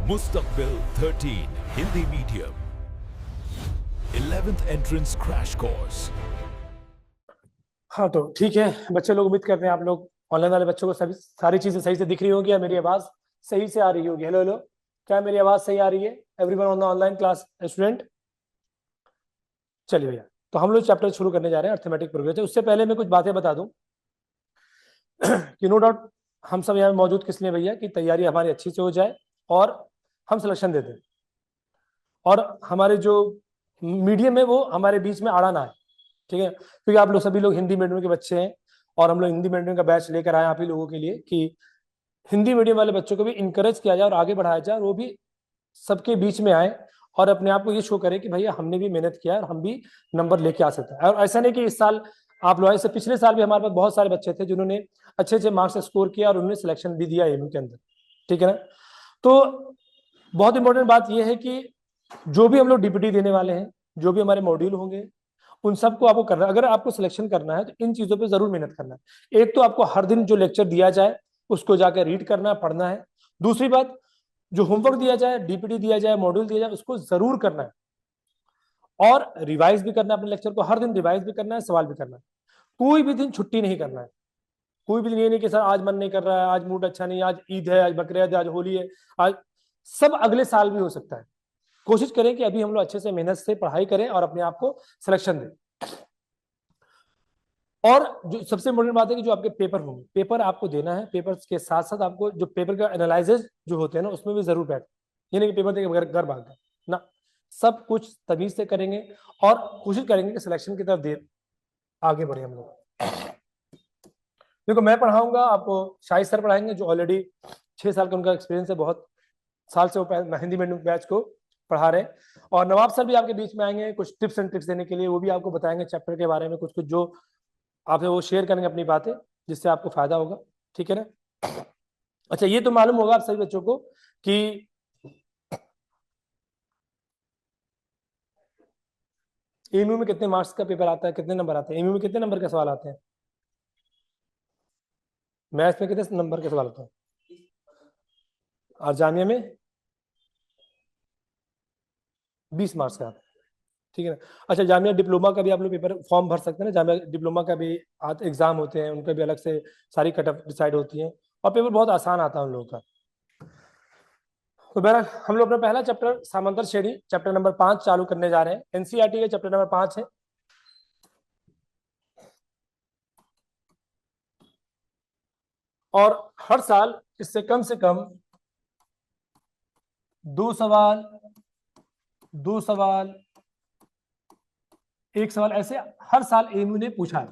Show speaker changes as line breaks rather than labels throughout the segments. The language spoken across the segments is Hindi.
मुस्तकबिल 13 Hindi medium 11th entrance crash course.
हाँ तो ठीक है बच्चे लोग, उम्मीद करते हैं आप लोग ऑनलाइन वाले बच्चों को सभी सारी चीजें सही से दिख रही होगी या मेरी आवाज सही से आ रही होगी। हेलो हेलो, क्या मेरी आवाज सही आ रही है everyone on the online class student? चलिए भैया, तो हम लोग चैप्टर शुरू करने जा रहे हैं अर्थमेटिक प्रोग्रेस। उससे पहले मैं कुछ बातें बता दूं कि नो डाउट हम सब यहाँ मौजूद किस लिए भैया, कि तैयारी हमारी अच्छी से हो जाए और हम सिलेक्शन दे दें, और हमारे जो मीडियम है वो हमारे बीच में आड़ा ना है, ठीक है? क्योंकि आप लोग सभी लोग हिंदी मीडियम के बच्चे हैं और हम लोग हिंदी मीडियम का बैच लेकर आए आप ही लोगों के लिए कि हिंदी मीडियम वाले बच्चों को भी इंकरेज किया जाए और आगे बढ़ाया जाए, और वो भी सबके बीच में आए और अपने आप को ये शो करें कि भैया हमने भी मेहनत किया और हम भी नंबर लेके आ सकते हैं। और ऐसा नहीं कि इस साल आप लोग, इससे पिछले साल भी हमारे पास बहुत सारे बच्चे थे जिन्होंने अच्छे अच्छे मार्क्स स्कोर किया और उन्होंने सिलेक्शन भी दिया एमयू के अंदर, ठीक है ना? तो बहुत इंपॉर्टेंट बात यह है कि जो भी हम लोग डीपीटी देने वाले हैं, जो भी हमारे मॉड्यूल होंगे, उन सबको आपको करना है। अगर आपको सिलेक्शन करना है तो इन चीजों पे जरूर मेहनत करना है। एक तो आपको हर दिन जो लेक्चर दिया जाए उसको जाकर रीड करना है, पढ़ना है। दूसरी बात, जो होमवर्क दिया जाए, डीपीटी दिया जाए, मॉड्यूल दिया जाए, उसको जरूर करना है और रिवाइज भी करना है। अपने लेक्चर को हर दिन रिवाइज भी करना है, सवाल भी करना है। कोई भी दिन छुट्टी नहीं करना है। कोई भी दिन ये नहीं कि सर आज मन नहीं कर रहा है, आज मूड अच्छा नहीं, आज ईद है, आज बकरीद है, आज होली है, आज सब अगले साल भी हो सकता है। कोशिश करें कि अभी हम लोग अच्छे से मेहनत से पढ़ाई करें और अपने आप को सिलेक्शन दें। और जो सबसे इंपॉर्टेंट बात है कि जो आपके पेपर होंगे, पेपर आपको देना है, पेपर के साथ साथ आपको जो पेपर का एनालिसिस जो होते हैं ना, उसमें भी जरूर बैठ, ये नहीं कि पेपर देके घर भाग गए ना, सब कुछ तमीज से करेंगे और कोशिश करेंगे कि सिलेक्शन की तरफ दे आगे बढ़े हम लोग। देखो मैं पढ़ाऊंगा आपको, शाहिद सर पढ़ाएंगे जो ऑलरेडी 6 साल का उनका एक्सपीरियंस है, बहुत साल से वो हिंदी मीडियम बैच को पढ़ा रहे हैं। और नवाब सर भी आपके बीच में आएंगे कुछ टिप्स एंड ट्रिक्स देने के लिए, वो भी आपको बताएंगे चैप्टर के बारे में कुछ कुछ जो आपसे वो शेयर करेंगे अपनी बातें, जिससे आपको फायदा होगा, ठीक है ना? अच्छा, ये तो मालूम होगा आप सभी बच्चों को कि एमयू में कितने मार्क्स का पेपर आता है, कितने नंबर आते हैं एमयू में, कितने नंबर के सवाल आते हैं, मैथ्स में कितने नंबर के सवाल आते हैं, और जामिया में 20 मार्क्स का आता है, ठीक है ना? अच्छा, जामिया डिप्लोमा का भी आप लोग पेपर फॉर्म भर सकते हैं ना, जामिया डिप्लोमा का भी एग्जाम होते हैं, उनका भी अलग से सारी कट ऑफ डिसाइड होती है और पेपर बहुत आसान आता है उन लोगों का। तो बहरहाल हम लोग अपना पहला चैप्टर समांतर श्रेणी चैप्टर नंबर 5 चालू करने जा रहे हैं। एनसीईआरटी का चैप्टर नंबर 5 है। और हर साल इससे कम से कम 2 सवाल, 2 सवाल, 1 सवाल, ऐसे हर साल एमयू ने पूछा है।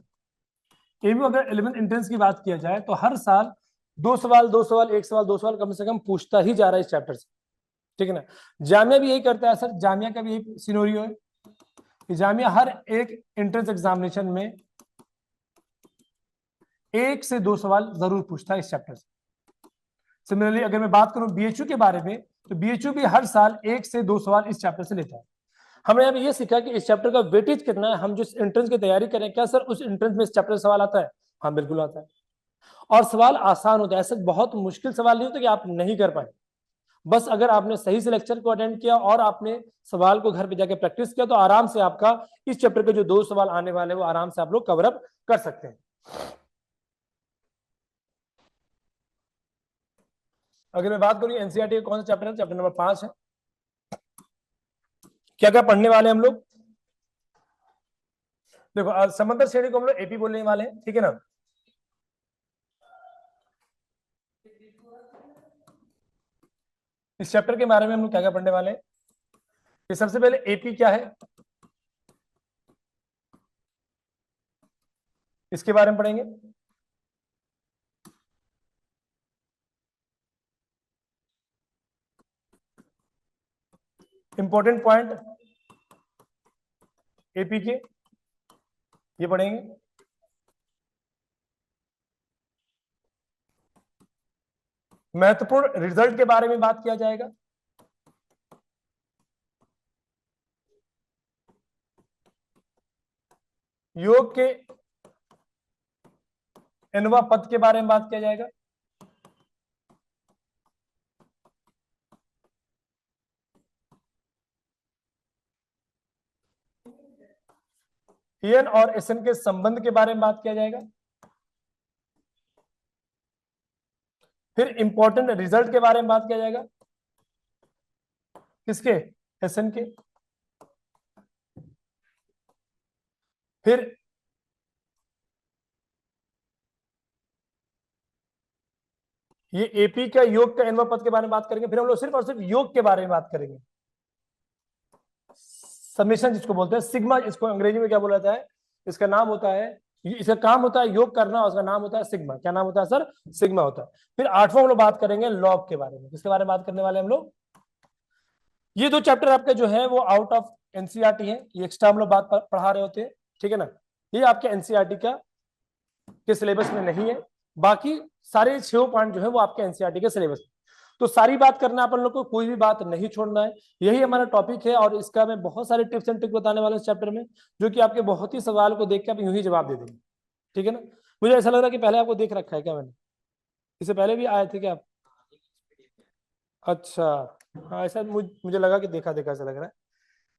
एमयू अगर 11th एंट्रेंस की बात किया जाए तो हर साल 2 सवाल, 2 सवाल, 1 सवाल, 2 सवाल कम से कम पूछता ही जा रहा है इस चैप्टर से, ठीक है ना? जामिया भी यही करता है सर, जामिया का भी यही सिनेरियो है कि जामिया हर एक एंट्रेंस एग्जामिनेशन में 1 से 2 सवाल जरूर पूछता है इस चैप्टर से। सिमिलरली अगर मैं बात करूं बीएचयू के बारे में, तो बीएचयू भी हर साल 1 से 2 सवाल इस चैप्टर से लेता है। हमने यहाँ पे ये सीखा कि इस चैप्टर का वेटेज कितना है। हम जिस एंट्रेंस की तैयारी करें, क्या सर उस एंट्रेंस में इस चैप्टर सवाल आता है? हाँ बिल्कुल आता है, और सवाल आसान होता है। ऐसा बहुत मुश्किल सवाल नहीं होता कि आप नहीं कर पाए। बस अगर आपने सही से लेक्चर को अटेंड किया और आपने सवाल को घर पे जाके प्रैक्टिस किया तो आराम से आपका इस चैप्टर के जो 2 सवाल आने वाले हैं वो आराम से आप लोग कवर अप कर सकते हैं। अगर मैं बात करूं एनसीईआरटी का कौन सा चैप्टर है, चैप्टर नंबर 5 है। क्या क्या पढ़ने वाले हम लोग? देखो समंदर श्रेणी को हम लोग एपी बोलने वाले हैं, ठीक है ना? इस चैप्टर के बारे में हम लोग क्या क्या पढ़ने वाले हैं? ये सबसे पहले एपी क्या है इसके बारे में पढ़ेंगे। इंपॉर्टेंट पॉइंट एपी के ये पढ़ेंगे। महत्वपूर्ण रिजल्ट के बारे में बात किया जाएगा। योग के एनवा पद के बारे में बात किया जाएगा। एन और एस एन के संबंध के बारे में बात किया जाएगा। फिर इंपॉर्टेंट रिजल्ट के बारे में बात किया जाएगा, किसके, एस एन के। फिर ये एपी का योग का एनवा पद के बारे में बात करेंगे। फिर हम लोग सिर्फ और सिर्फ योग के बारे में बात करेंगे, समेशन जिसको बोलते हैं, सिग्मा इसको अंग्रेजी में क्या बोला जाता है, इसका नाम होता है, इसका काम होता है योग करना, उसका नाम होता है सिग्मा। क्या नाम होता है सर, सिग्मा होता है। फिर आठवां हम लोग बात करेंगे लॉग के बारे में। किसके बारे में बात करने वाले हम लोग, ये दो चैप्टर आपके जो है वो आउट ऑफ एनसीईआरटी है, ये एक्स्ट्रा हम लोग बात पढ़ा रहे होते हैं, ठीक है ना। ये आपके एनसीईआरटी का के सिलेबस में नहीं है, बाकी सारे 6 पॉइंट जो है वो आपके एनसीईआरटी के सिलेबस में। तो सारी बात करना अपन लोग को, कोई भी बात नहीं छोड़ना है, यही हमारा टॉपिक है। और इसका मैं बहुत सारे टिप्स एंड ट्रिक बताने वाला हूं इस चैप्टर में, जो कि आपके बहुत ही सवाल को देख के आप यूं ही जवाब दे देंगे, ठीक है ना। मुझे ऐसा लग रहा है कि पहले आपको देख रखा है क्या मैंने, इससे पहले भी आए थे क्या आप? अच्छा, हाँ ऐसा मुझे लगा कि देखा देखा ऐसा लग रहा है।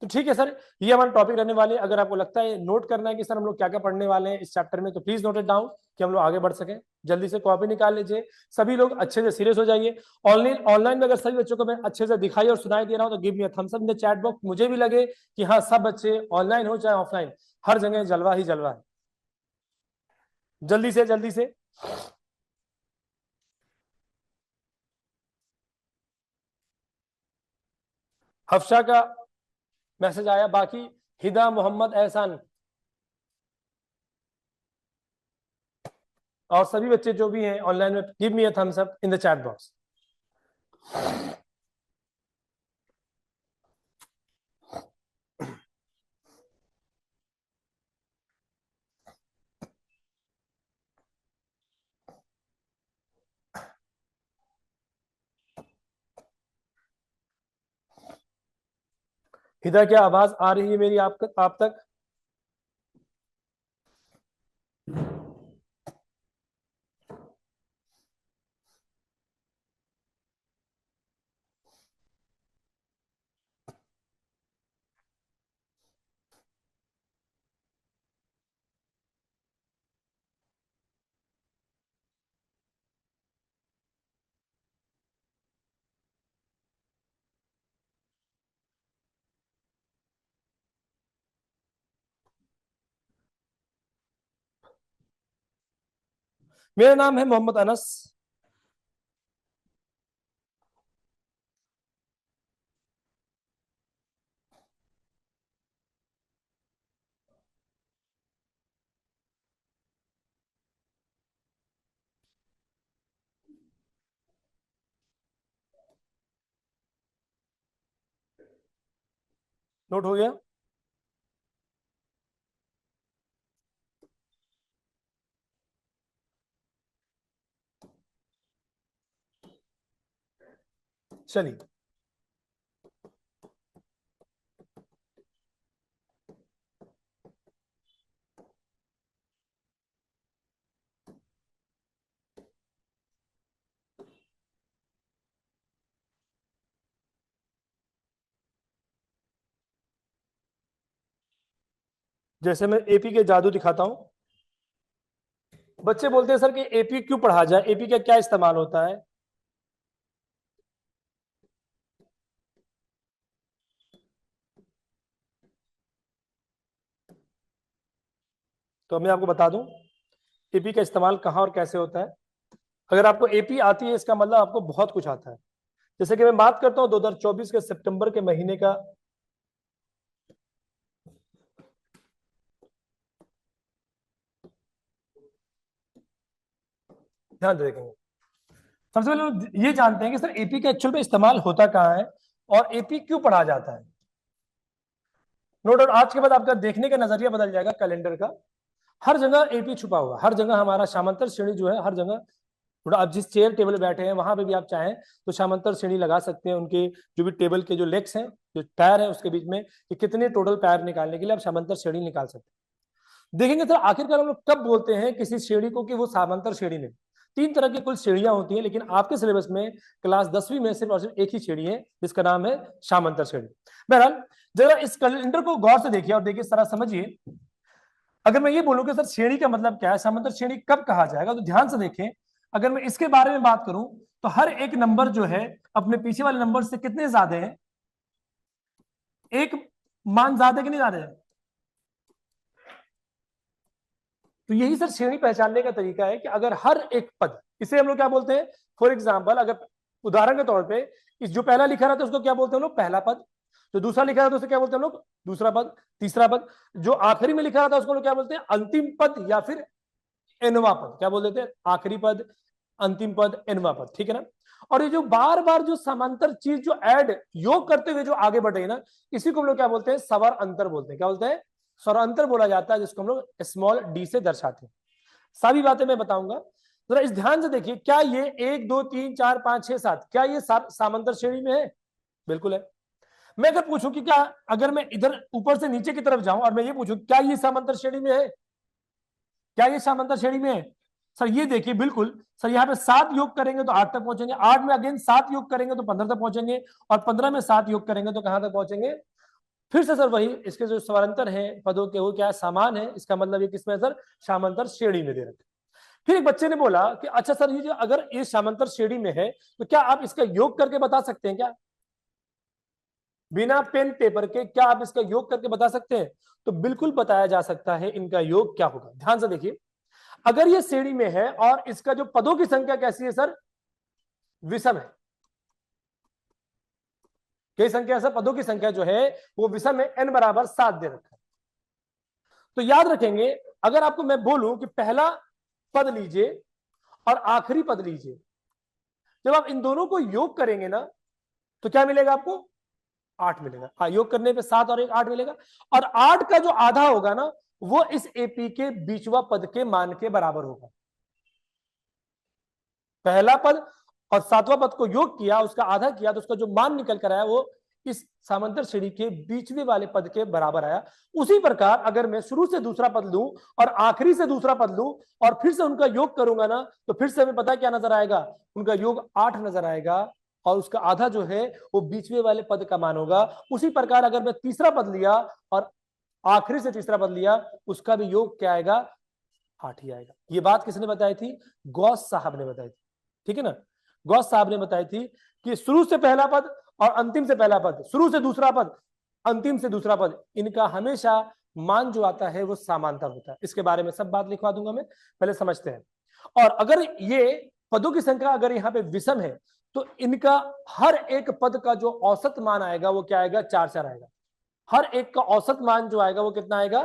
तो ठीक है सर, ये हमारा टॉपिक रहने वाले। अगर आपको लगता है नोट करना है कि सर हम लोग क्या क्या पढ़ने वाले हैं इस चैप्टर में, तो प्लीज नोट इट डाउन कि हम लोग आगे बढ़ सकें। जल्दी से कॉपी निकाल लीजिए, सभी लोग अच्छे से सीरियस हो जाइए। ऑनलाइन में अगर सभी बच्चों को मैं अच्छे से दिखाई और सुनाई दे रहा हूं तो give me a thumbs up in the chat box. मुझे भी लगे कि हाँ सब बच्चे ऑनलाइन हो चाहे ऑफलाइन, हर जगह जलवा ही जलवा है। जल्दी से जल्दी से। हफ्शा का मैसेज आया, बाकी हिदा, मोहम्मद, एहसान और सभी बच्चे जो भी हैं ऑनलाइन में, give me a thumbs up in the chat box. हिदा, क्या आवाज आ रही है मेरी आप तक? मेरा नाम है मोहम्मद अनस। नोट हो गया? चलिए, जैसे मैं एपी के जादू दिखाता हूं। बच्चे बोलते हैं सर कि एपी क्यों पढ़ा जाए, एपी का क्या इस्तेमाल होता है। तो मैं आपको बता दूं एपी का इस्तेमाल कहां और कैसे होता है। अगर आपको एपी आती है इसका मतलब आपको बहुत कुछ आता है। जैसे कि मैं बात करता हूं 2024 के सितंबर के महीने का, ध्यान से देखेंगे। सबसे पहले लोग ये जानते हैं कि सर एपी का एक्चुअल में इस्तेमाल होता कहाँ है और एपी क्यों पढ़ा जाता है। नो डाउट आज के बाद आपका देखने का नजरिया बदल जाएगा कैलेंडर का। हर जगह एपी छुपा हुआ, हर जगह हमारा सामांतर श्रेणी जो है, हर जगह थोड़ा आप जिस चेयर टेबल बैठे हैं वहां पे भी आप चाहें तो सामांतर श्रेणी लगा सकते हैं। उनके जो भी टेबल के जो लेग्स हैं, जो पैर है उसके बीच में, कि कितने टोटल पैर निकालने के लिए आप सामांतर श्रेणी निकाल सकते हैं। देखेंगे तो आखिरकार हम लोग कब बोलते हैं किसी श्रेणी को कि वो सामांतर श्रेणी में। 3 तरह की कुल श्रेणियां होती हैं, लेकिन आपके सिलेबस में क्लास 10वीं में सिर्फ और सिर्फ एक ही श्रेणी है जिसका नाम है सामांतर श्रेणी। बहरहाल जरा इस कैलेंडर को गौर से देखिए और देखिए, सारा समझिए। अगर मैं ये बोलूं कि सर श्रेणी का मतलब क्या है, समांतर श्रेणी कब कहा जाएगा, तो ध्यान से देखें, अगर मैं इसके बारे में बात करूं तो हर एक नंबर जो है अपने पीछे वाले नंबर से कितने ज्यादा है, एक मान ज्यादा कि नहीं ज्यादा है। तो यही सर श्रेणी पहचानने का तरीका है कि अगर हर एक पद, इसे हम लोग क्या बोलते हैं, फॉर एग्जाम्पल अगर उदाहरण के तौर पे इस जो पहला लिखा रहता है उसको क्या बोलते हैं हम लोग, पहला पद। जो दूसरा लिखा रहता है उसे क्या बोलते हैं हम लोग, दूसरा पद, तीसरा पद। जो आखिरी में लिखा रहता है उसको लोग क्या बोलते हैं, अंतिम पद या फिर एनवा पद। क्या बोल देते हैं, आखिरी पद, अंतिम पद, एनवा पद, ठीक है ना। और ये जो बार बार जो समांतर चीज जो ऐड योग करते हुए जो आगे बढ़ रही है ना, इसी को हम लोग क्या बोलते हैं, स्वर अंतर बोलते हैं। क्या बोलते हैं, स्वर अंतर बोला जाता है, जिसको हम लोग स्मॉल डी से दर्शाते हैं। सारी बातें मैं बताऊंगा, जरा इस ध्यान से देखिए। क्या ये 1 2 3 4 5 6 7 क्या ये समांतर श्रेणी में है? बिल्कुल है। मैं अगर पूछूं कि क्या, अगर मैं इधर ऊपर से नीचे की तरफ जाऊं और मैं ये पूछूं क्या ये समांतर श्रेणी में है, क्या ये समांतर श्रेणी में है? सर ये देखिए, बिल्कुल सर, यहाँ पे 7 योग करेंगे तो 8 तक पहुंचेंगे, 8 में अगेन 7 योग करेंगे तो 15 तक पहुंचेंगे, और 15 में 7 योग करेंगे तो कहां तक पहुंचेंगे? फिर से सर वही, इसके जो स्वरांतर है पदों के वो क्या है, समान है। इसका मतलब ये किसमें है सर, समांतर श्रेणी में दे रखे। फिर एक बच्चे ने बोला कि अच्छा सर, ये जो अगर ये समांतर श्रेणी में है तो क्या आप इसका योग करके बता सकते हैं क्या, बिना पेन पेपर के क्या आप इसका योग करके बता सकते हैं? तो बिल्कुल बताया जा सकता है इनका योग क्या होगा। ध्यान से देखिए, अगर ये श्रेणी में है और इसका जो पदों की संख्या कैसी है सर, विषम है। कई संख्या सर, पदों की संख्या जो है वो विषम है, n बराबर 7 दे रखा है। तो याद रखेंगे, अगर आपको मैं बोलूं कि पहला पद लीजिए और आखिरी पद लीजिए, जब आप इन दोनों को योग करेंगे ना तो क्या मिलेगा आपको, 8 मिलेगा। हाँ, योग करने पे 7 और 1 8 मिलेगा। और 8 का जो आधा होगा ना, वो इस एपी के बीचवा पद के मान के बराबर होगा। पहला पद और 7वां पद को योग किया, उसका आधा किया, तो उसका जो मान निकल कर आया वो इस समांतर श्रेणी के बीचवे वाले पद के बराबर आया। उसी प्रकार अगर मैं शुरू से दूसरा पद लूं और आखिरी से दूसरा पद लूं और फिर से उनका योग करूंगा ना, तो फिर से हमें पता क्या नजर आएगा, उनका योग 8 नजर आएगा, और उसका आधा जो है वो बीचवे वाले पद का मान होगा। उसी प्रकार अगर मैं तीसरा पद लिया और आखिरी से तीसरा पद लिया, उसका भी योग क्या आएगा, 8 ही आएगा। ये बात किसने बताई थी, गौस साहब ने बताई थी, ठीक है ना। गौस साहब ने बताई थी कि शुरू से पहला पद और अंतिम से पहला पद, शुरू से दूसरा पद, अंतिम से दूसरा पद, इनका हमेशा मान जो आता है वो समांतर होता है। इसके बारे में सब बात लिखवा दूंगा मैं, पहले समझते हैं। और अगर ये पदों की संख्या अगर यहाँ पे विषम है तो इनका हर एक पद का जो औसत मान आएगा वो क्या आएगा, 4 4 आएगा। हर एक का औसत मान जो आएगा वो कितना आएगा,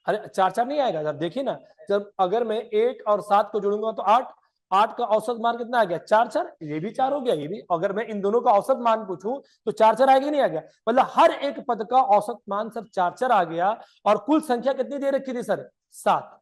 अरे 4 4 नहीं आएगा। जब देखिए ना, जब अगर मैं 1 और 7 को जोड़ूंगा तो 8, 8 का औसत मान कितना आ गया, 4 4, ये भी 4 हो गया, ये भी। अगर मैं इन दोनों का औसत मान पूछूं तो 4 4 आएगा, नहीं आ गया। मतलब हर एक पद का औसत मान सर 4 4 आ गया। और कुल संख्या कितनी दे रखी थी सर, 7,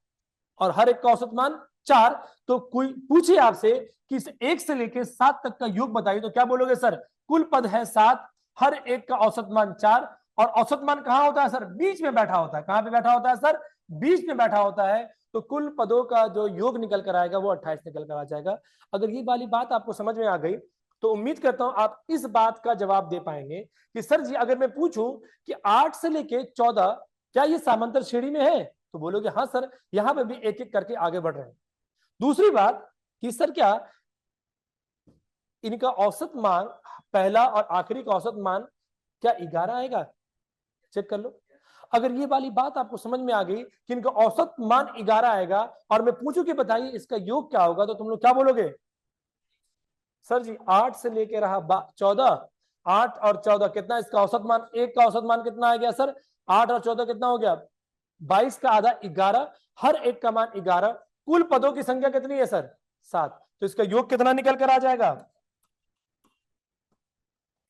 और हर एक का औसत मान 4। तो कोई पूछे आपसे कि इस 1 से लेकर 7 तक का योग बताइए, तो क्या बोलोगे सर, कुल पद है 7, हर एक का औसत मान 4, और औसत मान कहां होता है सर, बीच में बैठा होता है। कहां पे बैठा होता है सर, बीच में बैठा होता है। तो कुल पदों का जो योग निकल कर आएगा वो 28 निकल कर आ जाएगा। अगर ये वाली बात आपको समझ में आ गई तो उम्मीद करता हूं आप इस बात का जवाब दे पाएंगे कि सर जी अगर मैं पूछूं कि 8 से लेके 14 क्या ये समांतर श्रेणी में है, तो बोलोगे हाँ सर, यहां पे भी एक एक करके आगे बढ़ रहे हैं। दूसरी बात कि सर क्या इनका औसत मान, पहला और आखिरी का औसत मान क्या 11 आएगा, चेक कर लो। अगर ये वाली बात आपको समझ में आ गई कि इनका औसत मान 11 आएगा और मैं पूछूं कि बताइए इसका योग क्या होगा, तो तुम लोग क्या बोलोगे, सर जी 8 से लेके रहा 14, 8 और 14 कितना, इसका औसत मान, एक का औसत मान कितना आ गया सर, 8 और 14 कितना हो गया, 22 का आधा 11, हर एक का मान 11, कुल पदों की संख्या कितनी है सर, 7। तो इसका योग कितना निकल कर आ जाएगा,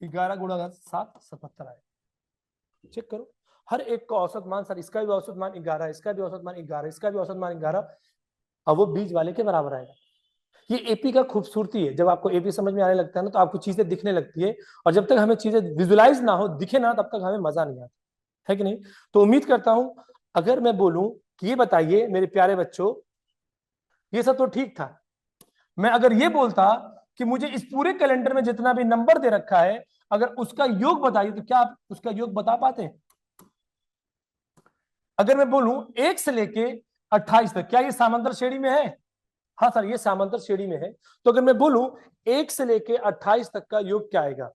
11 गुणा 7 77 आएगा। चेक करो, हर एक का औसत मान सर, इसका भी औसत मान 11, इसका भी औसत मान 11, इसका भी औसत मान 11, और वो बीच वाले के बराबर आएगा। ये एपी का खूबसूरती है, जब आपको एपी समझ में आने लगता है ना तो आपको चीजें दिखने लगती है, और जब तक हमें चीजें विजुलाइज ना हो, दिखे ना, तब तक हमें मजा नहीं आता है कि नहीं। तो उम्मीद करता हूं, अगर मैं बोलूं कि ये बताइए मेरे प्यारे बच्चों, ये सब तो ठीक था, मैं अगर ये बोलता कि मुझे इस पूरे कैलेंडर में जितना भी नंबर दे रखा है अगर उसका योग बताइए, तो क्या आप उसका योग बता पाते हैं? अगर मैं बोलूं 1 से लेके 28 तक, क्या ये समांतर श्रेणी में है? हाँ सर, ये समांतर श्रेणी में है। तो अगर मैं बोलूं 1 से लेके 28 तक का योग क्या आएगा?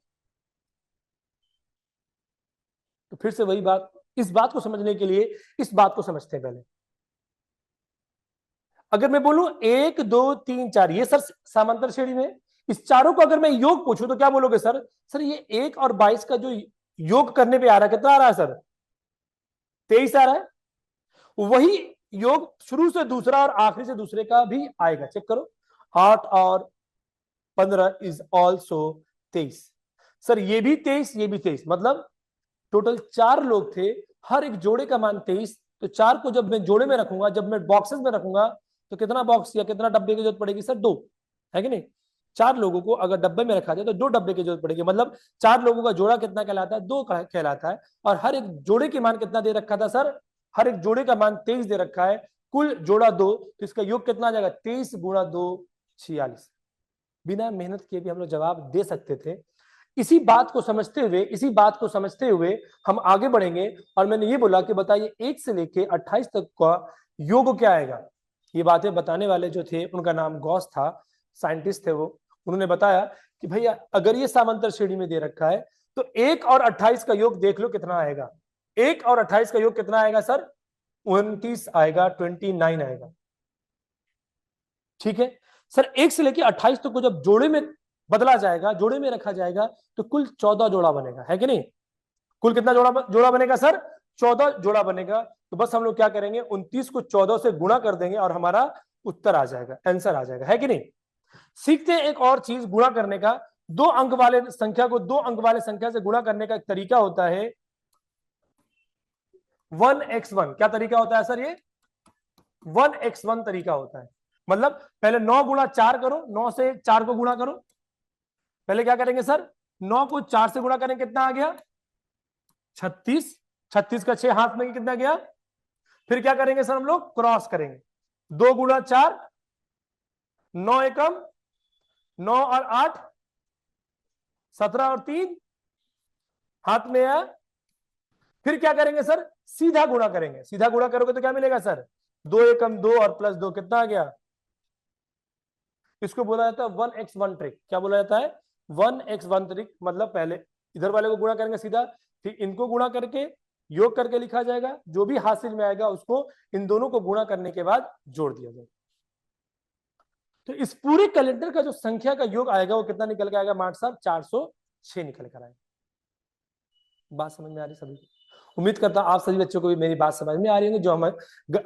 तो फिर से वही बात, इस बात को समझने के लिए इस बात को समझते हैं पहले। अगर मैं बोलूं 1 2 3 4, ये सर समांतर श्रेणी में, इस चारों को अगर मैं योग पूछूं तो क्या बोलोगे सर? सर ये 1 और 22 का जो योग करने पे आ रहा है, कितना आ रहा है सर? 23 आ रहा है। वही योग शुरू से दूसरा और आखिरी से दूसरे का भी आएगा, चेक करो। 8 और 15 इज ऑल्सो 23। सर ये भी 23, ये भी 23, मतलब टोटल 4 लोग थे, हर एक जोड़े का मान 23। तो 4 को जब मैं जोड़े में रखूंगा, जब मैं बॉक्सेस में रखूंगा, तो कितना बॉक्स या कितना डब्बे की जरूरत पड़ेगी सर? 2, है कि नहीं? 4 लोगों को अगर डब्बे में रखा जाए तो 2 डब्बे की जरूरत पड़ेगी, मतलब 4 लोगों का जोड़ा कितना कहलाता है? 2 कहलाता है। और हर एक जोड़े के मान कितना दे रखा था सर? हर एक जोड़े का मान 23 दे रखा है, कुल जोड़ा 2, तो इसका योग कितना आ जाएगा? 23 गुणा 2 46। बिना मेहनत किए भी हम लोग जवाब दे सकते थे। इसी बात को समझते हुए हम आगे बढ़ेंगे। और मैंने ये बोला कि बताइए 1 से लेके 28 तक का योग क्या आएगा? ये बातें बताने वाले जो थे उनका नाम गॉस था, साइंटिस्ट थे वो। उन्होंने बताया कि भैया अगर ये समांतर श्रेणी में दे रखा है तो 1 और 28 का योग देख लो कितना आएगा। 1 और 28 का योग कितना आएगा सर? 29 आएगा, 29 आएगा। ठीक है सर, 1 से लेके 28 तक को जब जोड़े में बदला जाएगा, जोड़े में रखा जाएगा, तो कुल 14 जोड़ा बनेगा, है कि नहीं? कुल कितना जोड़ा बनेगा सर? 14 जोड़ा बनेगा। तो बस हम लोग क्या करेंगे, 29 को 14 से गुणा कर देंगे और हमारा उत्तर आ जाएगा, आंसर आ जाएगा, है कि नहीं? सीखते हैं एक और चीज गुणा करने का। 2 अंक वाले संख्या को 2 अंक वाले संख्या से गुणा करने का एक तरीका होता है 1x1। क्या तरीका होता है सर? ये 1x1 तरीका होता है। मतलब पहले 9 गुणा 4 करो, 9 से 4 को गुणा करो। पहले क्या करेंगे सर? 9 को 4 से गुणा करेंगे, कितना आ गया? 36। 36 का 6 हाथ में कितना गया? फिर क्या करेंगे सर? हम लोग क्रॉस करेंगे। 2 गुणा 4, 9 एकम 9 और 8 17 और 3 हाथ में आया। फिर क्या करेंगे सर? सीधा गुणा करेंगे। सीधा गुणा करोगे तो क्या मिलेगा सर? 2 एकम 2 और प्लस 2 कितना आ गया? इसको बोला जाता है 1x1 ट्रिक। क्या बोला जाता है? 1x1 trick. मतलब पहले इधर वाले को गुणा करेंगे सीधा, फिर इनको गुणा करके योग करके लिखा जाएगा, जो भी हासिल में आएगा उसको इन दोनों को गुणा करने के बाद जोड़ दिया जाएगा। तो इस पूरे कैलेंडर का जो संख्या का योग आएगा वो कितना निकल के आएगा मार्ट साहब? 406 निकल कर आएगा। बात समझ में आ रही सभी को? उम्मीद करता हूं आप सभी बच्चों को भी मेरी बात समझ में आ रही होगी, जो हम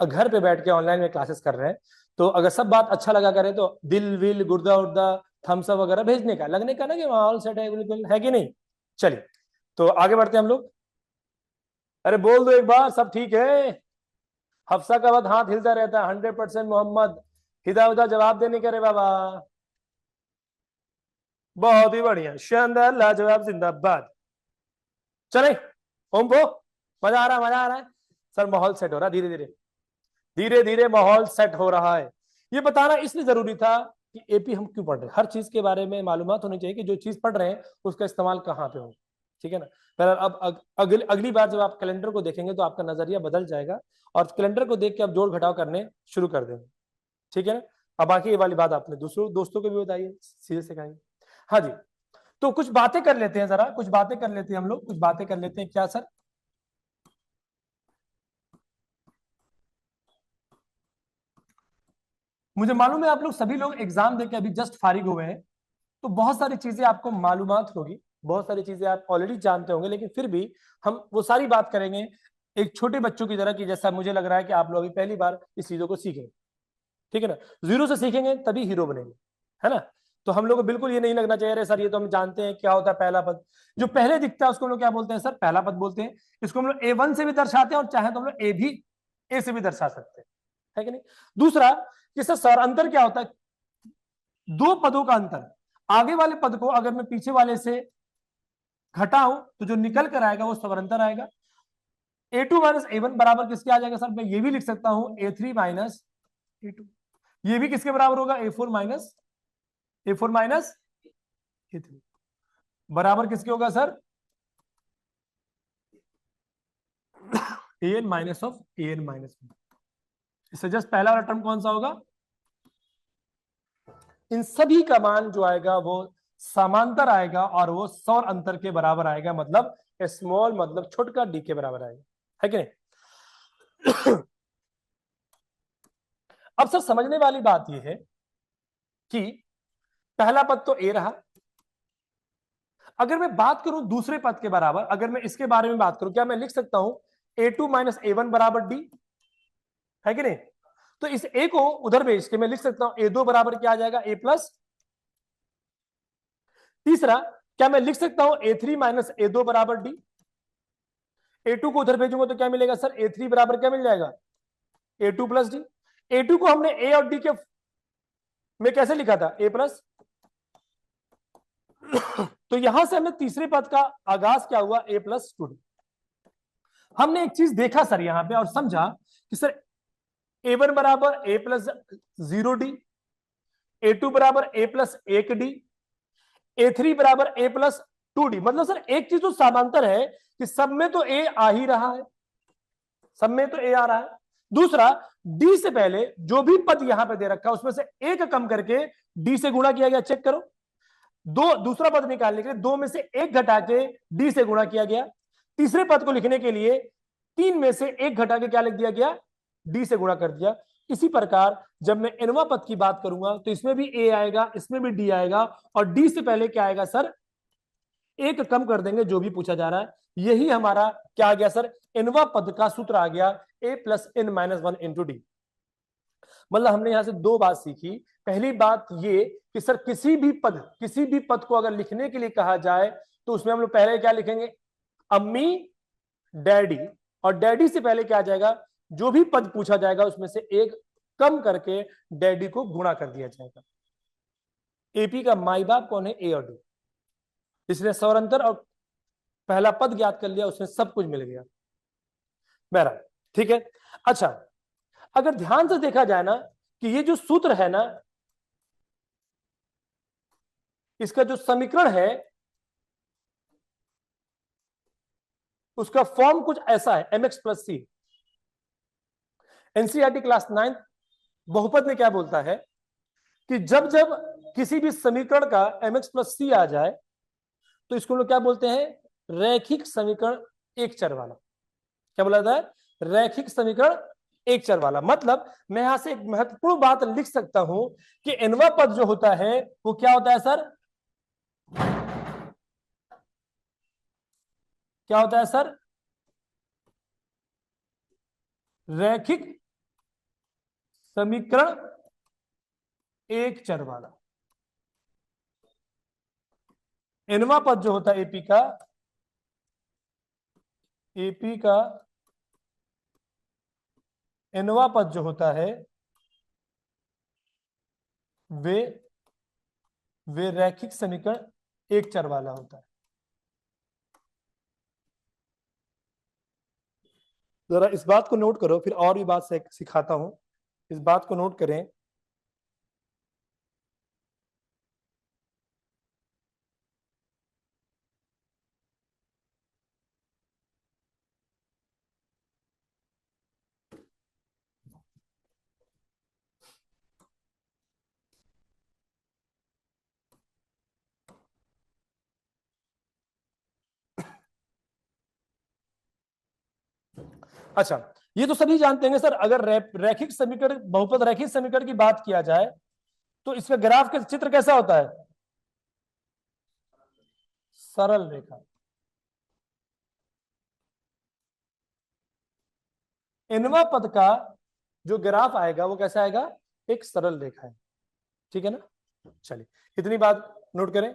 घर पे बैठ के ऑनलाइन में क्लासेस कर रहे हैं। तो अगर सब बात अच्छा लगा करे तो दिल विल गुर्दा उर्दा थम्स अप वगैरह भेजने का, लगने का ना कि माहौल सेट है, बिल्कुल, है कि नहीं? चलिए तो आगे बढ़ते हैं हम लोग। अरे बोल दो एक बार, सब ठीक है? हफ्सा का बाद हाथ हिलता रहता है। 100% मोहम्मद हिदा उदा जवाब देने के। रे बाबा बहुत ही बढ़िया, शानदार, लाजवाब, जिंदाबाद। चले ओम पो, मजा आ रहा है, मजा आ रहा है सर। माहौल सेट हो रहा है धीरे धीरे, धीरे धीरे माहौल सेट हो रहा है। ये बताना इसलिए जरूरी था कि एपी हम क्यों पढ़ रहे हैं। हर चीज के बारे में मालूमात होनी चाहिए कि जो चीज पढ़ रहे हैं उसका इस्तेमाल कहाँ पे हो। ठीक है ना? पर अब अगली बार जब आप कैलेंडर को देखेंगे तो आपका नजरिया बदल जाएगा और कैलेंडर को देख के आप जोड़ घटाव करने शुरू कर देंगे। ठीक है ना? अब बाकी ये वाली बात आपने दूसरों दोस्तों को भी बताइए, सीधे से कहेंगे। हाँ जी, तो कुछ बातें कर लेते हैं, जरा कुछ बातें कर लेते हैं हम लोग, कुछ बातें कर लेते हैं। क्या सर? मुझे मालूम है आप लोग सभी लोग एग्जाम देके अभी जस्ट फारिग हुए हैं, तो बहुत सारी चीजें आपको मालूमात होगी, बहुत सारी चीजें आप ऑलरेडी जानते होंगे, लेकिन फिर भी हम वो सारी बात करेंगे एक छोटे बच्चों की तरह, की जैसा मुझे लग रहा है कि आप लोग अभी पहली बार इस चीजों को सीखेंगे। ठीक है ना? जीरो से सीखेंगे तभी हीरो बनेंगे, है ना? तो हम लोग को बिल्कुल ये नहीं लगना चाहिए अरे सर ये तो हम जानते हैं क्या होता है पहला पद। जो पहले दिखता है उसको हम लोग क्या बोलते हैं सर? पहला पद बोलते हैं। इसको हम लोग A1 से भी दर्शाते हैं और चाहे तो हम लोग ए से भी दर्शा सकते हैं, है कि नहीं? दूसरा, जैसे सर अंतर क्या होता है? 2 पदों का अंतर। आगे वाले पद को अगर मैं पीछे वाले से घटाऊं तो जो निकल कर आएगा वो स्वरंतर आएगा। A2 माइनस A1 बराबर किसके आ जाएगा सर? मैं ये भी लिख सकता हूं A3 माइनस A2। ये भी किसके बराबर होगा? A4 माइनस A3 बराबर किसके होगा sir? an minus of an minus 1। इससे जस्ट पहला वाला टर्म कौन सा होगा? इन सभी का मान जो आएगा वो समांतर आएगा और वो सौर अंतर के बराबर आएगा, मतलब स्मॉल मतलब छोटा डी के बराबर आएगा, है कि नहीं? अब सर समझने वाली बात यह है कि पहला पद तो ए रहा, अगर मैं बात करूं दूसरे पद के बराबर, अगर मैं इसके बारे में बात करूं, क्या मैं लिख सकता हूं a2 माइनस a1 बराबर डी, है कि नहीं? तो इस a को उधर भेज के मैं लिख सकता हूं a2 बराबर क्या आ जाएगा, a प्लस। तीसरा, क्या मैं लिख सकता हूं a3 माइनस a2 बराबर डी? a2 को उधर भेजूंगा तो क्या मिलेगा सर, a3 बराबर क्या मिल जाएगा, a2 प्लस डी। a2 को हमने a और d के में कैसे लिखा था, a प्लस। तो यहां से हमें तीसरे पद का आगाज क्या हुआ, a प्लस 2d। हमने एक चीज देखा सर यहां पे और समझा कि सर a1 बराबर a प्लस 0d, a2 बराबर a प्लस 1d, a3 बराबर a प्लस 2d। मतलब सर एक चीज तो समांतर है कि सब में तो a आ ही रहा है, सब में तो a आ रहा है। दूसरा, d से पहले जो भी पद यहां पे दे रखा है उसमें से एक कम करके d से गुणा किया गया, चेक करो। दो, दूसरा पद निकालने के लिए दो में से एक घटा के डी से गुणा किया गया। तीसरे पद को लिखने के लिए तीन में से एक घटा के क्या लिख दिया गया, डी से गुणा कर दिया। इसी प्रकार जब मैं nवां पद की बात करूंगा तो इसमें भी a आएगा, इसमें भी d आएगा, और d से पहले क्या आएगा सर, एक कम कर देंगे जो भी पूछा जा रहा है। यही हमारा क्या आ गया सर, nवां पद का सूत्र आ गया a plus n minus 1 into D. मतलब हमने यहां से दो बात सीखी। पहली बात ये कि सर किसी भी पद को अगर लिखने के लिए कहा जाए तो उसमें हम लोग पहले क्या लिखेंगे, अम्मी डैडी, और डैडी से पहले क्या आ जाएगा, जो भी पद पूछा जाएगा उसमें से एक कम करके डैडी को गुणा कर दिया जाएगा। एपी का माई बाप कौन है, ए और डी, इसलिए सौरंतर और पहला पद ज्ञात कर लिया, उसमें सब कुछ मिल गया। बहरहाल ठीक है। अच्छा, अगर ध्यान से देखा जाए ना कि ये जो सूत्र है ना, इसका जो समीकरण है उसका फॉर्म कुछ ऐसा है, mx प्लस सी। एनसीईआरटी क्लास 9 बहुपद में क्या बोलता है कि जब जब किसी भी समीकरण का mx प्लस सी आ जाए तो इसको लोग क्या बोलते हैं, रैखिक समीकरण एक चर वाला। क्या बोला जाता है, रैखिक समीकरण एक चर वाला। मतलब मैं यहां से एक महत्वपूर्ण बात लिख सकता हूं कि nवां पद जो होता है वो क्या होता है सर, क्या होता है सर, रैखिक समीकरण एक चर वाला। nवां पद जो होता है एपी का nवां पद जो होता है वे रैखिक समीकरण एक चर वाला होता है। जरा इस बात को नोट करो, फिर और भी बात सिखाता हूं, इस बात को नोट करें। अच्छा, ये तो सभी जानते हैं सर, अगर रैखिक समीकरण, बहुपद रैखिक समीकरण की बात किया जाए तो इसका ग्राफ का चित्र कैसा होता है, सरल रेखा। nवां पद का जो ग्राफ आएगा वो कैसा आएगा, एक सरल रेखा है। ठीक है ना, चलिए इतनी बात नोट करें।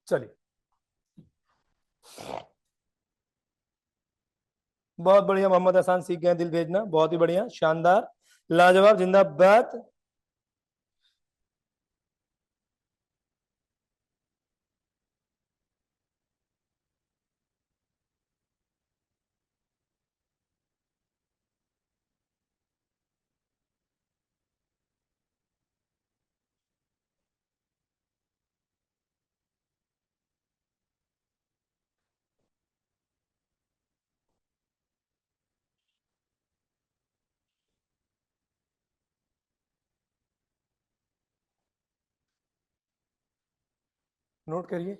चलिए, बहुत बढ़िया मोहम्मद हसन, सीख गए दिल भेजना, बहुत ही बढ़िया, शानदार, लाजवाब, जिंदाबाद। नोट करिए।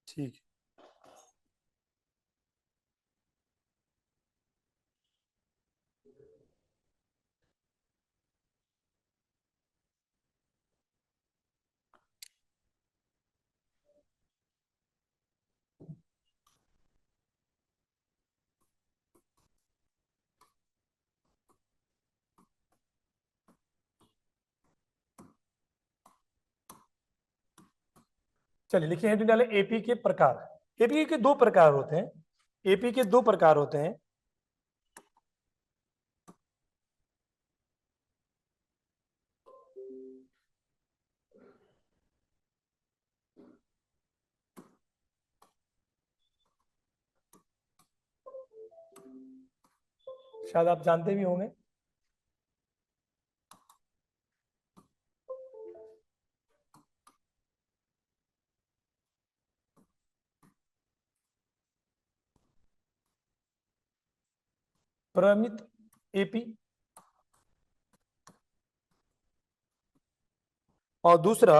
ठीक है। चलिए लिखिए हेडिंग डाले एपी के प्रकार। एपी के दो प्रकार होते हैं। एपी के दो प्रकार होते हैं। शायद आप जानते भी होंगे। प्रमित एपी और दूसरा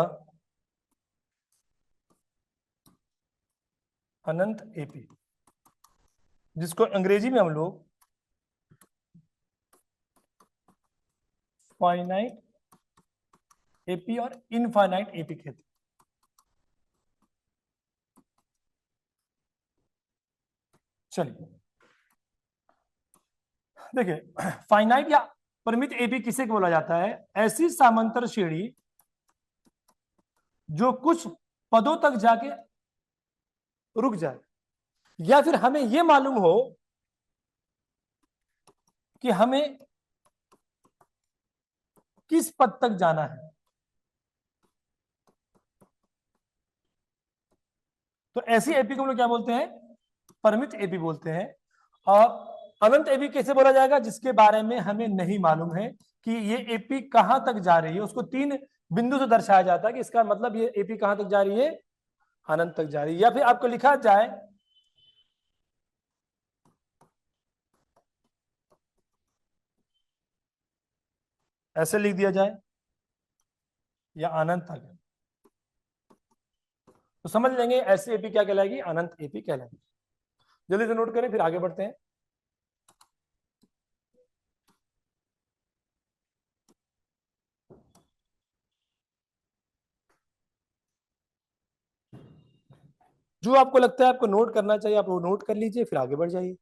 अनंत एपी, जिसको अंग्रेजी में हम लोग फाइनाइट एपी और इनफाइनाइट एपी कहते हैं। चलिए देखिए, फाइनाइट या परिमित एपी किसे बोला जाता है? ऐसी समांतर श्रेणी जो कुछ पदों तक जाके रुक जाए, या फिर हमें यह मालूम हो कि हमें किस पद तक जाना है, तो ऐसी एपी को हम लोग क्या बोलते हैं? परिमित एपी बोलते हैं। और अनंत एपी कैसे बोला जाएगा? जिसके बारे में हमें नहीं मालूम है कि ये एपी कहां तक जा रही है, उसको तीन बिंदु से दर्शाया जाता है कि इसका मतलब ये एपी कहां तक जा रही है? अनंत तक जा रही है। या फिर आपको लिखा जाए ऐसे लिख दिया जाए, या अनंत तक, तो समझ लेंगे ऐसी एपी क्या कहलाएगी? अनंत एपी कहलाएगी। जल्दी से नोट करें, फिर आगे बढ़ते हैं। जो आपको लगता है आपको नोट करना चाहिए आप वो नोट कर लीजिए, फिर आगे बढ़ जाइए।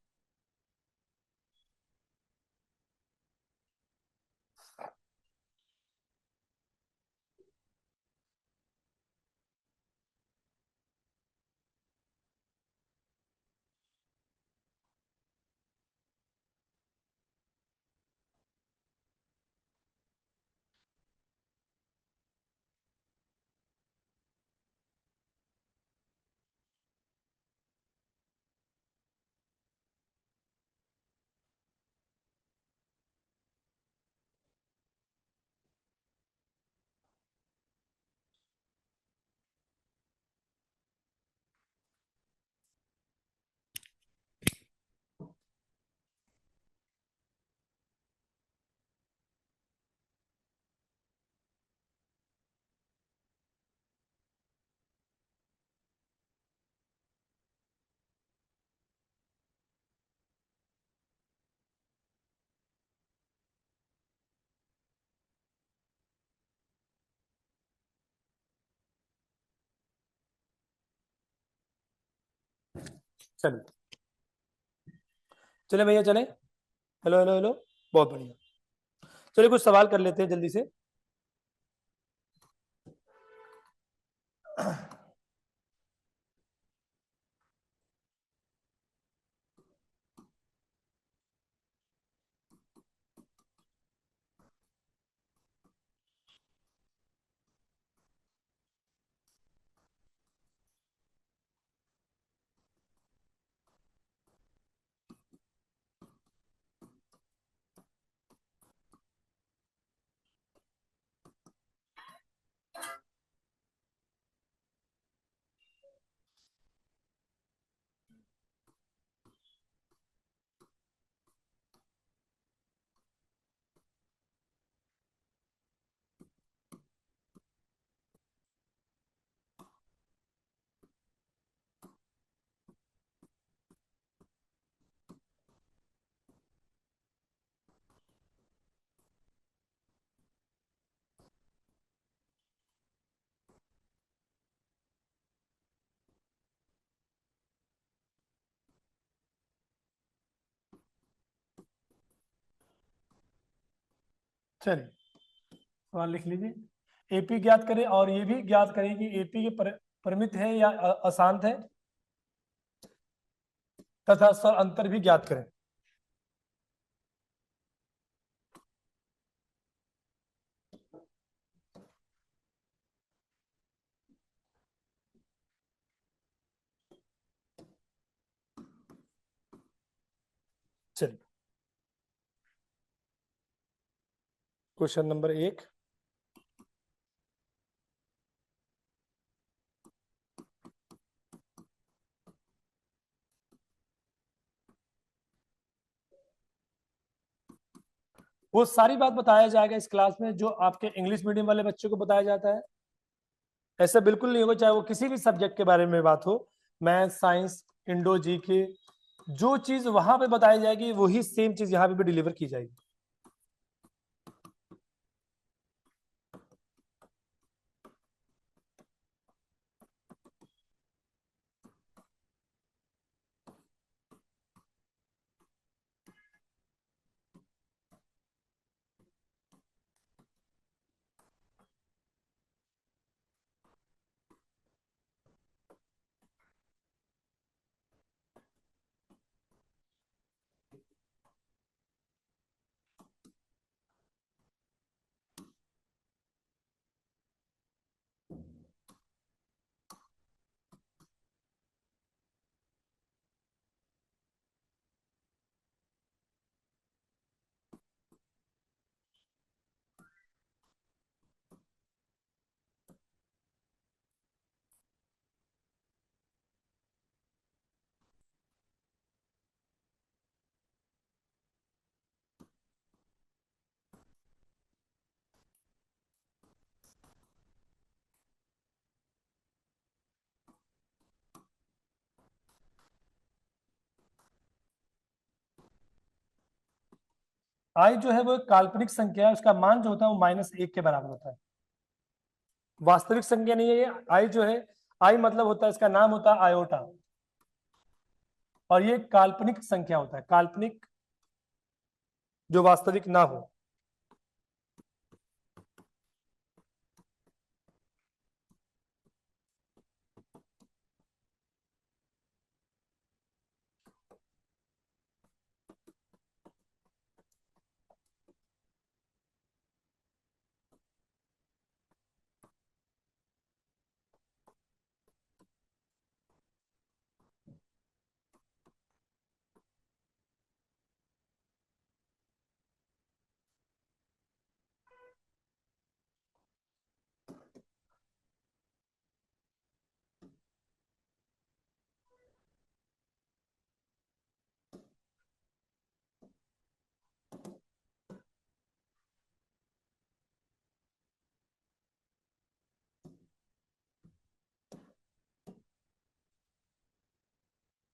चलिए चले भैया चले। Hello hello hello. बहुत बढ़िया। चलिए कुछ सवाल कर लेते हैं जल्दी से। चलिए सवाल लिख लीजिए। एपी ज्ञात करें और ये भी ज्ञात करें कि एपी के परिमित है या अशांत है, तथा स्वर अंतर भी ज्ञात करें। चलिए क्वेश्चन नंबर 1। वो सारी बात बताया जाएगा इस क्लास में जो आपके इंग्लिश मीडियम वाले बच्चों को बताया जाता है। ऐसा बिल्कुल नहीं होगा, चाहे वो किसी भी सब्जेक्ट के बारे में बात हो, मैथ साइंस इंडो जी के, जो चीज वहां पे बताई जाएगी वही सेम चीज यहाँ पे भी डिलीवर की जाएगी। आई जो है वो एक काल्पनिक संख्या है, उसका मान जो होता है वो -1 के बराबर होता है। वास्तविक संख्या नहीं है ये। आई जो है आई मतलब होता है, इसका नाम होता है आयोटा, और ये काल्पनिक संख्या होता है, काल्पनिक जो वास्तविक ना हो।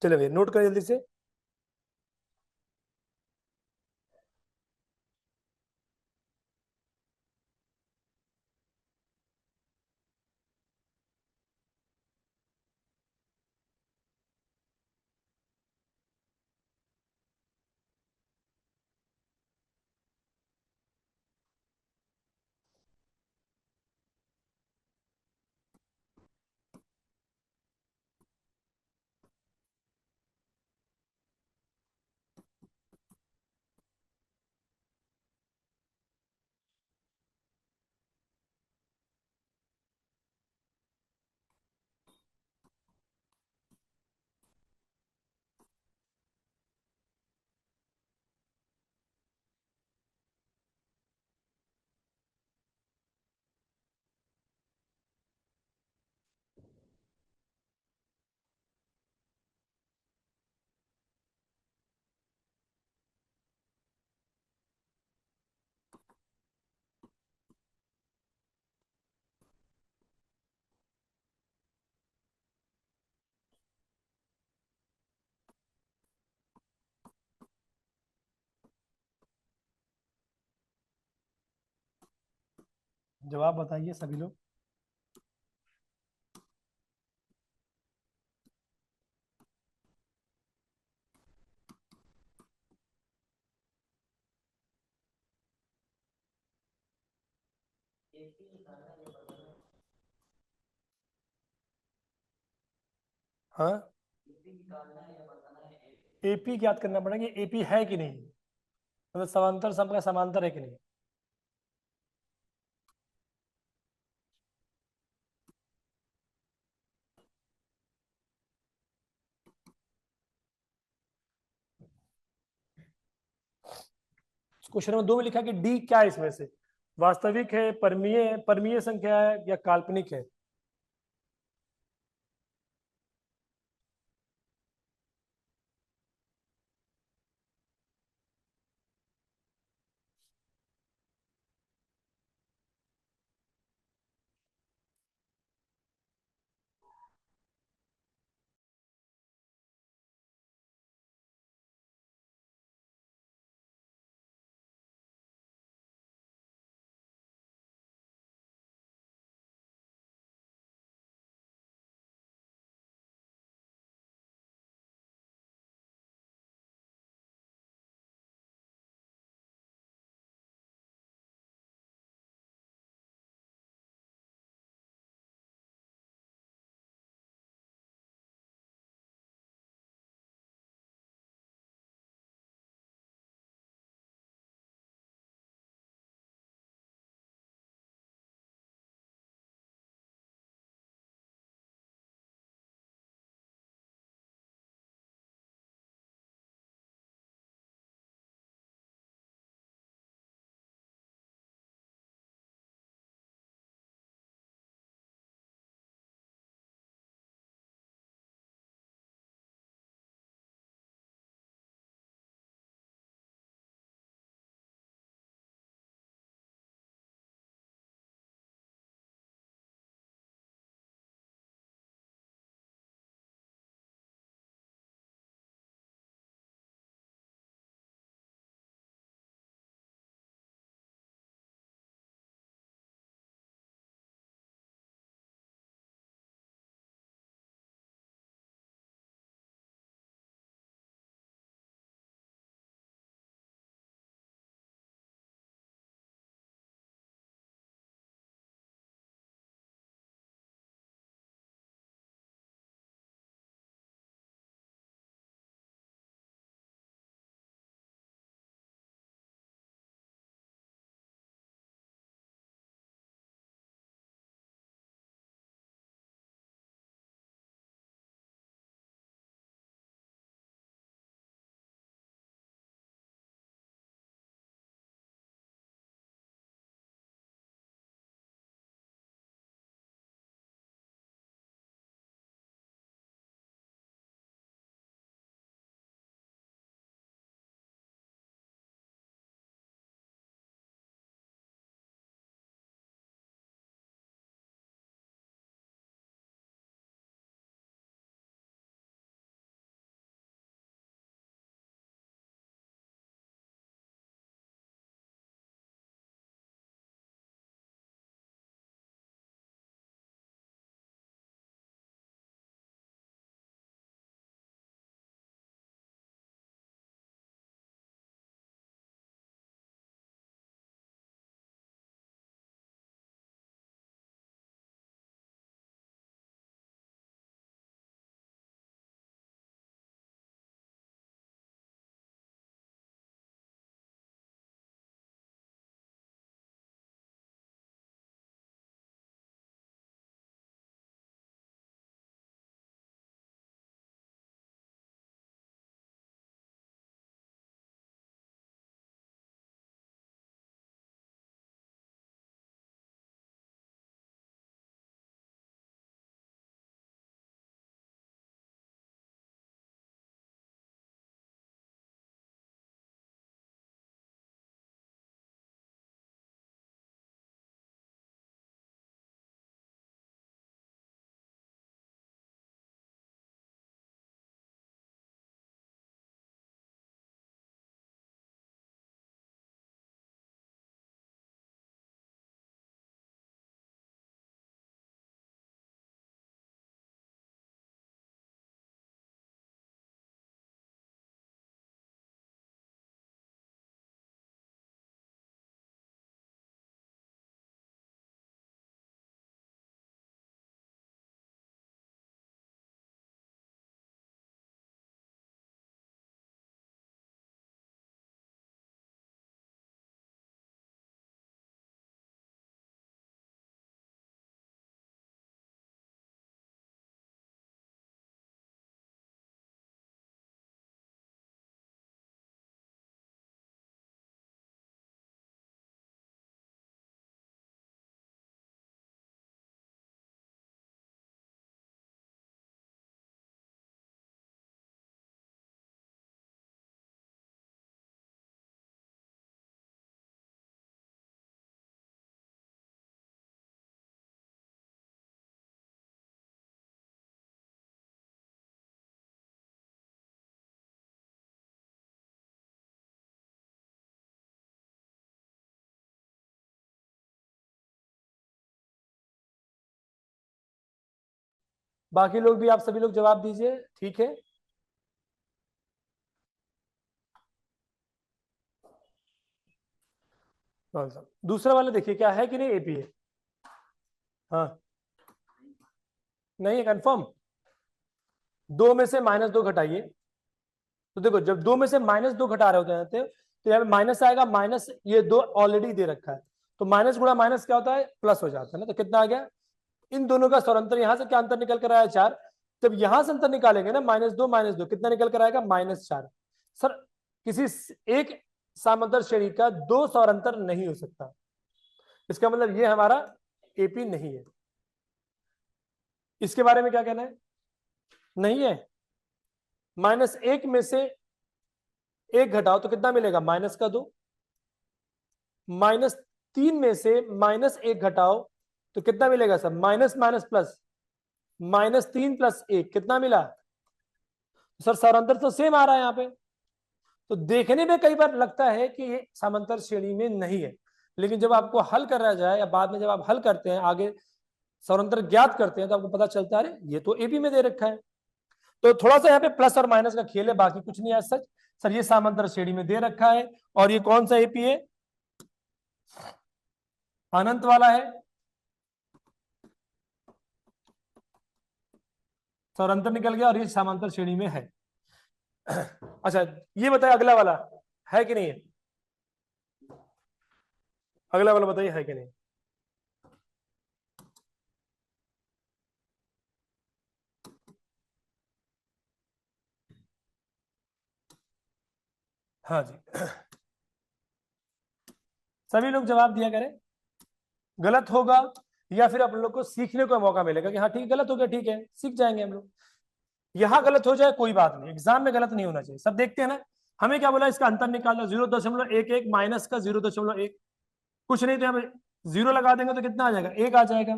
चलिए भैया नोट करें जल्दी से। जवाब बताइए सभी लोग। हाँ, एपी याद करना पड़ेगा, एपी है कि नहीं, मतलब समांतर सम का समांतर है कि नहीं। क्वेश्चन नंबर 2 में लिखा कि डी क्या है इसमें से, वास्तविक है, परमीय परमीय संख्या है, या काल्पनिक है। बाकी लोग भी, आप सभी लोग जवाब दीजिए, ठीक है। कौन सा दूसरा वाला देखिए, क्या है कि नहीं एपी है? हाँ, नहीं है कंफर्म। दो में से -2 घटाइए, तो देखो जब दो में से -2 घटा रहे होते हैं तो यहाँ पे माइनस आएगा, माइनस ये दो ऑलरेडी दे रखा है, तो माइनस गुणा माइनस क्या होता है, प्लस हो जाता है ना। तो कितना आ गया, इन दोनों का स्वरंतर, यहां से क्या अंतर निकल कर आया 4। जब यहां से अंतर निकालेंगे ना, -2 कितना निकल कर आएगा, -4। सर किसी एक समांतर श्रेणी का दो स्वरंतर नहीं हो सकता, इसका मतलब ये हमारा एपी नहीं है। इसके बारे में क्या कहना है, नहीं है। -1 में से 1 घटाओ तो कितना मिलेगा, -2। -3 में से -1 घटाओ तो कितना मिलेगा सर, माइनस माइनस प्लस, -3 + 1 कितना मिला सर, समांतर तो सेम आ रहा है यहाँ पे। तो देखने में कई बार लगता है कि ये समांतर श्रेणी में नहीं है, लेकिन जब आपको हल करा जाए या बाद में जब आप हल करते हैं, आगे समांतर ज्ञात करते हैं, तो आपको पता चलता है ये तो एपी में दे रखा है। तो थोड़ा सा यहाँ पे प्लस और माइनस का खेल है, बाकी कुछ नहीं है सच। सर ये समांतर श्रेणी में दे रखा है, और ये कौन सा एपी है, अनंत वाला है। सर अंतर निकल गया, और ये समांतर श्रेणी में है। अच्छा ये बताइए अगला वाला है कि नहीं है, अगला वाला बताइए है कि नहीं। हाँ जी, सभी लोग जवाब दिया करें। गलत होगा या फिर अपन लोग को सीखने का मौका मिलेगा कि हाँ ठीक, गलत हो गया, ठीक है, सीख जाएंगे हम लोग। यहां गलत हो जाए कोई बात नहीं, एग्जाम में गलत नहीं होना चाहिए। सब देखते हैं ना, हमें क्या बोला, इसका अंतर निकालना 0.11 माइनस का 0.1, कुछ नहीं तो यहाँ पे 0 लगा देंगे तो कितना आ जाएगा, 1 आ जाएगा।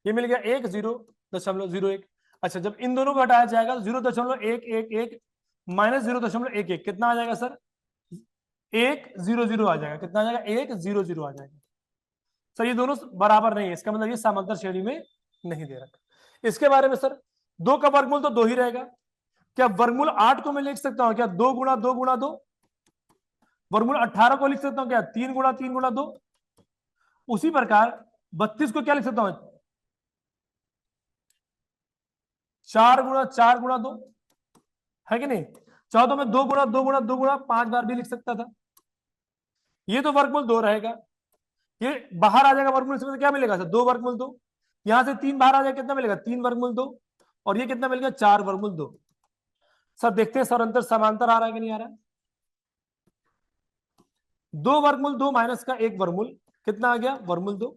ये मिल गया 1 0.01। अच्छा जब इन दोनों को हटाया जाएगा तो 0.111 -0.11 कितना आ जाएगा सर, 1 0 0 आ जाएगा। कितना आ जाएगा, 1 0 0 आ जाएगा। सर ये दोनों बराबर नहीं है, इसका मतलब ये समांतर श्रेणी में नहीं दे रखा। इसके बारे में सर, 2 का वर्गमूल तो 2 ही रहेगा। क्या वर्गमूल 8 को मैं लिख सकता हूं क्या, 2 × 2 × 2। वर्गमूल 18 को लिख सकता हूं क्या, 3 × 3 × 2। उसी प्रकार 32 को क्या लिख सकता हूं, 4 × 4 × 2, है कि नहीं। चाहो तो मैं 2 × 2 × 2 × 5 बार भी लिख सकता था। ये तो वर्गमूल 2 रहेगा, ये बाहर आ जाएगा वर्गमूल, इसमें क्या मिलेगा सर, 2 वर्गमूल 2। यहां से 3 बाहर आ जाएगा, कितना मिलेगा, 3 वर्गमूल 2। और ये कितना मिल गया, 4 वर्गमूल 2। सर देखते हैं सर अंतर समांतर आ रहा है कि नहीं आ रहा है। 2 वर्गमूल 2 माइनस का 1 वर्गमूल कितना आ गया, वर्गमूल 2।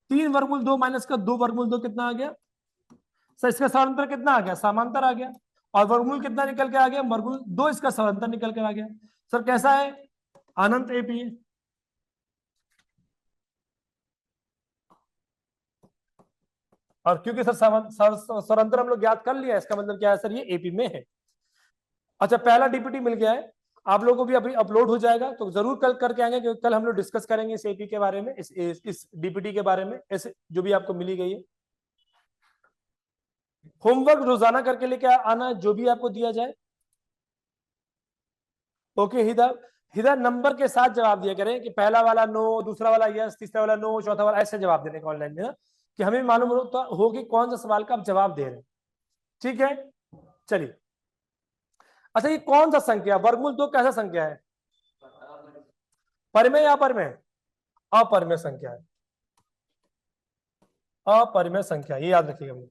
3 वर्गमूल 2 माइनस का 2 वर्गमूल 2 कितना आ गया सर, इसका समांतर कितना आ गया, समांतर आ गया। और वर्गमूल कितना निकल के आ गया, वर्गमूल 2, इसका समांतर निकल कर आ गया। सर कैसा है, अनंत एपी है। और क्योंकि सर समांतर हम लोग ज्ञात कर लिया, इसका मतलब क्या है सर, ये एपी में है। अच्छा पहला डीपीटी मिल गया है, आप लोगों को भी अभी अपलोड हो जाएगा, तो जरूर कल करके आएंगे, क्योंकि कल हम लोग डिस्कस करेंगे इस एपी के बारे में, इस डीपीटी के बारे में, ऐसे जो भी आपको मिली गई है। होमवर्क रोजाना करके लेके आना, जो भी आपको दिया जाए। ओके हिदा, हिदा नंबर के साथ जवाब दिया करें, कि पहला वाला नो, दूसरा वाला यस, तीसरा वाला नो, चौथा वाला, ऐसे जवाब देने का ऑनलाइन में ना, कि हमें मालूम हो कि कौन सा सवाल का आप जवाब दे रहे हैं। ठीक है, चलिए। अच्छा ये कौन सा संख्या, वर्गमूल 2 कैसा संख्या है, परिमेय या अपरिमेय, अपरिमेय संख्या है, अपरिमेय संख्या, ये याद रखिएगा।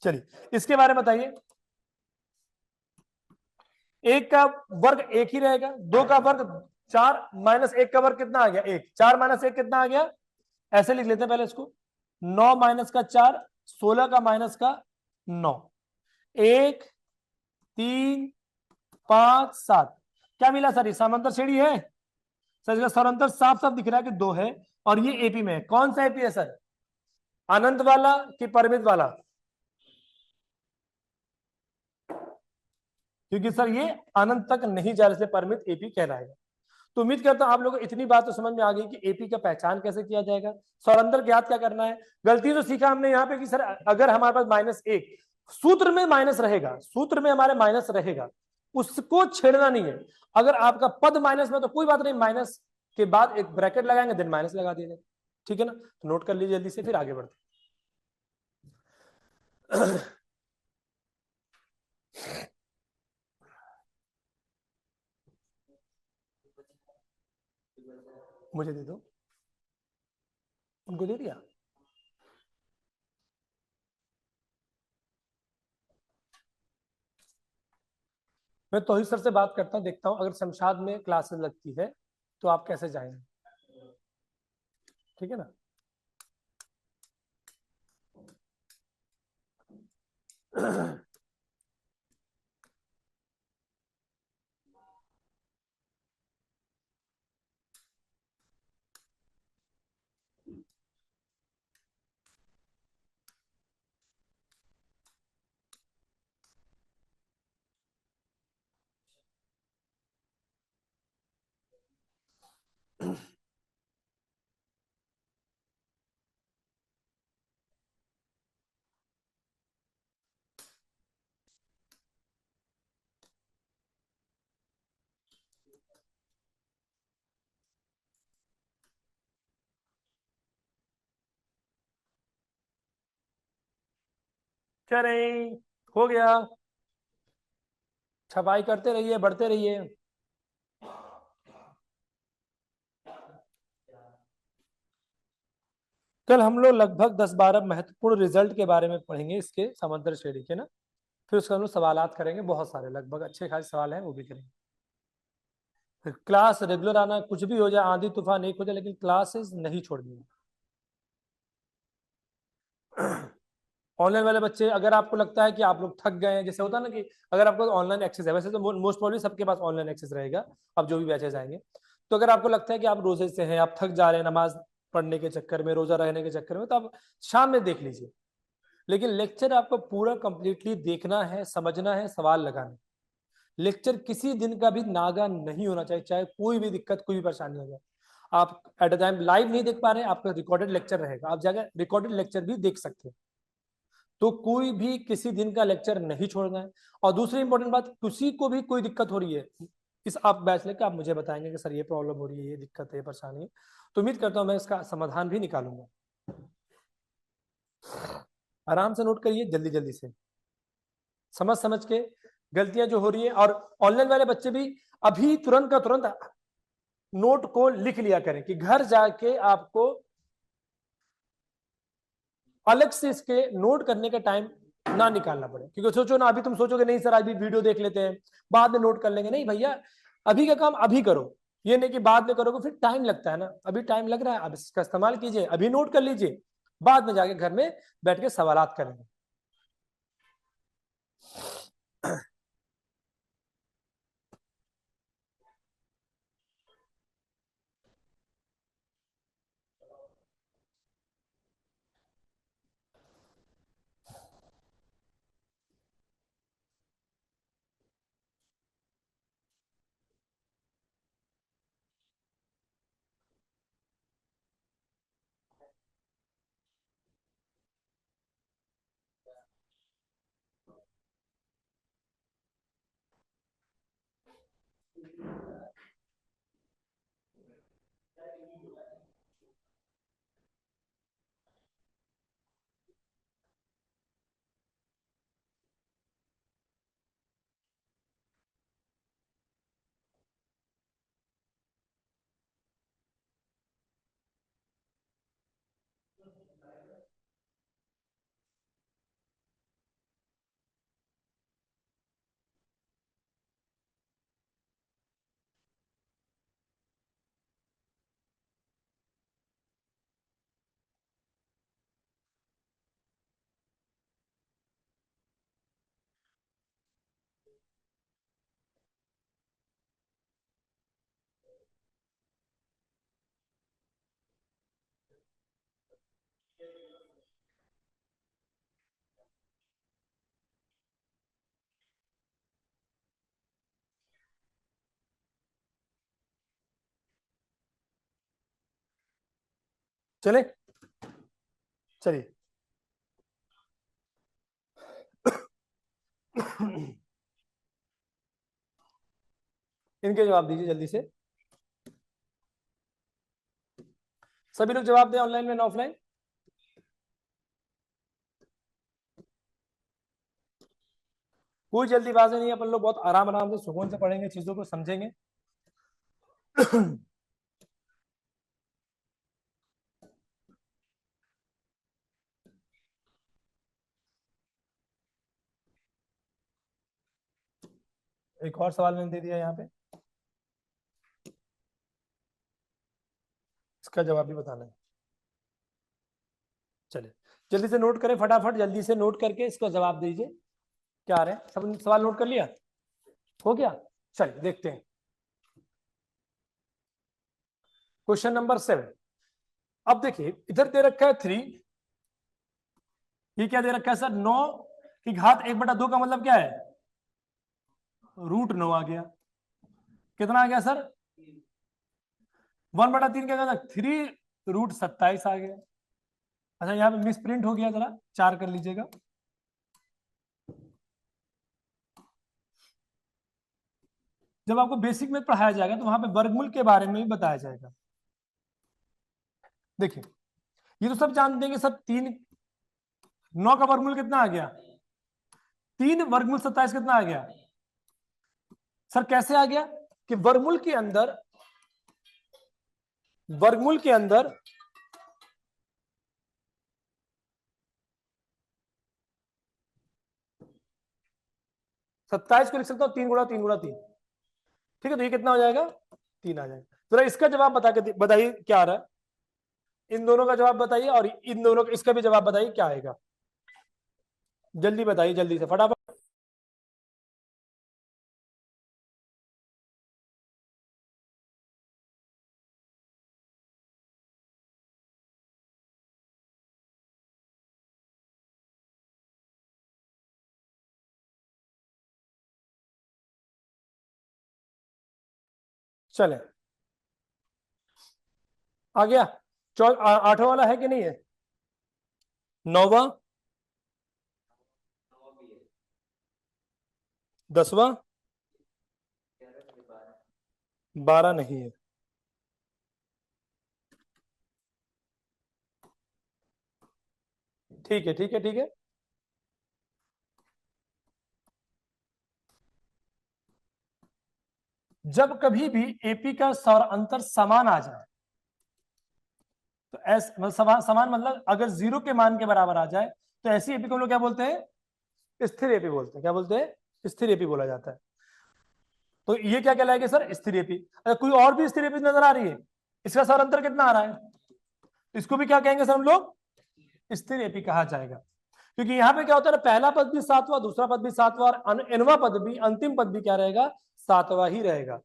चलिए इसके बारे में बताइए। 1 का वर्ग 1 ही रहेगा, 2 का वर्ग 4, -1 का वर्ग कितना आ गया, 1। 4 - 1 कितना आ गया, ऐसे लिख लेते हैं पहले इसको, 9 - का 4, 16 का -9, 1 3 5 7। क्या मिला सर, ये समांतर श्रेणी है सर, इसका समांतर साफ साफ दिख रहा है कि 2 है, और ये एपी में है। कौन सा एपी है सर, अनंत वाला कि परिमित वाला, क्योंकि सर ये अनंत तक नहीं जा रहे से परिमित एपी कहलाएगा। तो उम्मीद करता हूं आप लोगों को इतनी बात तो समझ में आ गई कि एपी का पहचान कैसे किया जाएगा, सौरंदर ज्ञात क्या करना है। गलती तो सीखा हमने यहाँ पे कि सर अगर हमारे पास -1 सूत्र में माइनस रहेगा, सूत्र में हमारे माइनस रहेगा, उसको छेड़ना नहीं है। अगर आपका पद माइनस में तो कोई बात नहीं, माइनस के बाद एक ब्रैकेट लगाएंगे, देन माइनस लगा दीजिए, ठीक है ना। तो नोट कर लीजिए जल्दी से, फिर आगे बढ़ते मुझे दे दो, उनको दे दिया। मैं तौहीद सर से बात करता हूँ, देखता हूँ अगर शमशाद में क्लासेस लगती है तो आप कैसे जाएंगे, ठीक है ना। चले, हो गया, छपाई करते रहिए, बढ़ते रहिए। कल हम लोग लगभग 10-12 महत्वपूर्ण रिजल्ट के बारे में पढ़ेंगे, इसके समुद्र श्रेणी के ना। फिर उसके हम लोग सवालात करेंगे, बहुत सारे लगभग अच्छे खासे सवाल हैं, वो भी करेंगे। फिर क्लास रेगुलर आना, कुछ भी हो जाए, आंधी तूफान एक हो जाए, लेकिन क्लासेस नहीं छोड़नी है। ऑनलाइन वाले बच्चे, अगर आपको लगता है कि आप लोग थक गए हैं, जैसे होता है ना कि अगर आपको ऑनलाइन एक्सेस है, वैसे तो मोस्ट प्रॉब्ली सबके पास ऑनलाइन एक्सेस रहेगा, अब जो भी बैचेस आएंगे। तो अगर आपको लगता है कि आप रोजे से हैं, आप थक जा रहे हैं नमाज पढ़ने के चक्कर में, रोजा रहने के चक्कर में, तो आप शाम में देख लीजिए। लेकिन लेक्चर आपको पूरा कंप्लीटली देखना है, समझना है, सवाल लगाना है। लेक्चर किसी दिन का भी नागा नहीं होना चाहिए, चाहे कोई भी दिक्कत, कोई भी परेशानी हो जाए। आप एट अ टाइम लाइव नहीं देख पा रहे हैं, आपका रिकॉर्डेड लेक्चर रहेगा, आप जाकर रिकॉर्डेड लेक्चर भी देख सकते हैं। तो कोई भी किसी दिन का लेक्चर नहीं छोड़ना है। और दूसरी इंपॉर्टेंट बात, किसी को भी कोई दिक्कत हो रही है इस आप बैच लेकर, आप मुझे बताएंगे कि सर ये प्रॉब्लम हो रही है, ये दिक्कत है, ये परेशानी है, तो उम्मीद करता हूं मैं इसका समाधान भी निकालूंगा। आराम से नोट करिए, जल्दी जल्दी से समझ समझ के, गलतियां जो हो रही है। और ऑनलाइन वाले बच्चे भी अभी तुरंत का तुरंत नोट को लिख लिया करें, कि घर जाके आपको अलग से इसके नोट करने का टाइम ना निकालना पड़े। क्योंकि सोचो ना, अभी तुम सोचोगे नहीं सर अभी वीडियो देख लेते हैं, बाद में नोट कर लेंगे, नहीं भैया, अभी का काम अभी करो। ये नहीं कि बाद में करोगे, फिर टाइम लगता है ना, अभी टाइम लग रहा है, अब इसका इस्तेमाल कीजिए, अभी नोट कर लीजिए, बाद में जाके घर में बैठ के सवालात करेंगे। चले चलिए इनके जवाब दीजिए जल्दी से। सभी लोग जवाब दें, ऑनलाइन में ऑफलाइन। कोई जल्दीबाजी नहीं है, अपन लोग बहुत आराम आराम से सुकून से पढ़ेंगे, चीजों को समझेंगे। एक और सवाल मैंने दे दिया यहाँ पे, इसका जवाब भी बताना है। चलिए जल्दी से नोट करें, फटाफट जल्दी से नोट करके इसका जवाब दीजिए। क्या आ रहे हैं, सब सवाल नोट कर लिया, हो गया? चलिए देखते हैं क्वेश्चन नंबर 7। अब देखिए इधर दे रखा है 3, ये क्या दे रखा है सर, 9 की घात 1/2 का मतलब क्या है, √9 आ गया। कितना आ गया सर, 1/3 क्या था, 3√27 आ गया। अच्छा यहाँ पे मिस प्रिंट हो गया, जरा 4 कर लीजिएगा। जब आपको बेसिक में पढ़ाया जाएगा तो वहां पे वर्गमूल के बारे में भी बताया जाएगा। देखिए ये तो सब जानते हैं कि सब 9 का वर्गमूल कितना आ गया, 3 वर्गमूल 27 कितना आ गया सर, कैसे आ गया कि वर्गमूल के अंदर 27 को लिख सकता हूं 3 गुणा 3 गुणा 3, ठीक है। तो ये कितना हो जाएगा, 3 आ जाएगा। जरा इसका जवाब बताइए क्या आ रहा है, इन दोनों का जवाब बताइए और इन दोनों का, इसका भी जवाब बताइए क्या आएगा, जल्दी बताइए, जल्दी से फटाफट। चले आ गया, 8वां वाला है कि नहीं है, 9वां, 10वां, 12 नहीं है। ठीक है ठीक है ठीक है। जब कभी भी एपी का सौर अंतर समान आ जाए, तो समान मतलब अगर 0 के मान के बराबर आ जाए, तो ऐसी एपी को हम लोग क्या बोलते हैं, स्थिर एपी बोलते हैं। क्या बोलते हैं, स्थिर एपी बोला जाता है। तो ये क्या कहलाएगा सर, स्थिर एपी। अगर कोई और भी स्थिर एपी नजर आ रही है, इसका सौर अंतर कितना आ रहा है, इसको भी क्या कहेंगे सर हम लोग, स्थिर एपी कहा जाएगा। क्योंकि यहाँ पे क्या होता है ना, पहला पद भी 7वां, दूसरा पद भी 7वां और nवां पद भी, अंतिम पद भी क्या रहेगा, 7वां ही रहेगा।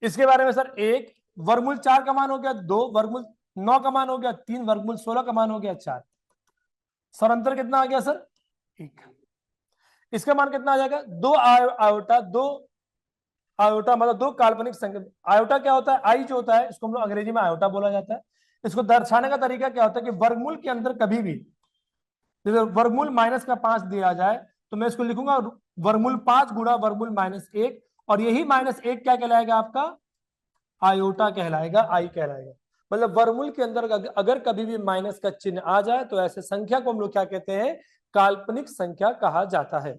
इसके बारे में सर, 1 वर्गमूल 4 का मान हो गया, 2 वर्गमूल 9 का मान हो गया, 3 वर्गमूल 16 का मान हो गया, 4। सर अंतर कितना आ गया सर, 1। इसका मान कितना आ जाएगा, 2 आयोटा, 2 आयोटा मतलब 2 काल्पनिक संख्या। आयोटा क्या होता है, आई जो होता है इसको हम लोग अंग्रेजी में आयोटा बोला जाता है। इसको दर्शाने का तरीका क्या होता है कि वर्गमूल के अंदर कभी भी जैसे वर्गमूल -5 दिया जाए, तो मैं इसको लिखूंगा वर्गमूल 5 गुणा वर्गमूल -1, और यही -1 क्या कहलाएगा आपका, आयोटा कहलाएगा, आई कहलाएगा। मतलब वर्गमूल के अंदर अगर कभी भी माइनस का चिन्ह आ जाए, तो ऐसे संख्या को हम लोग क्या कहते हैं, काल्पनिक संख्या कहा जाता है।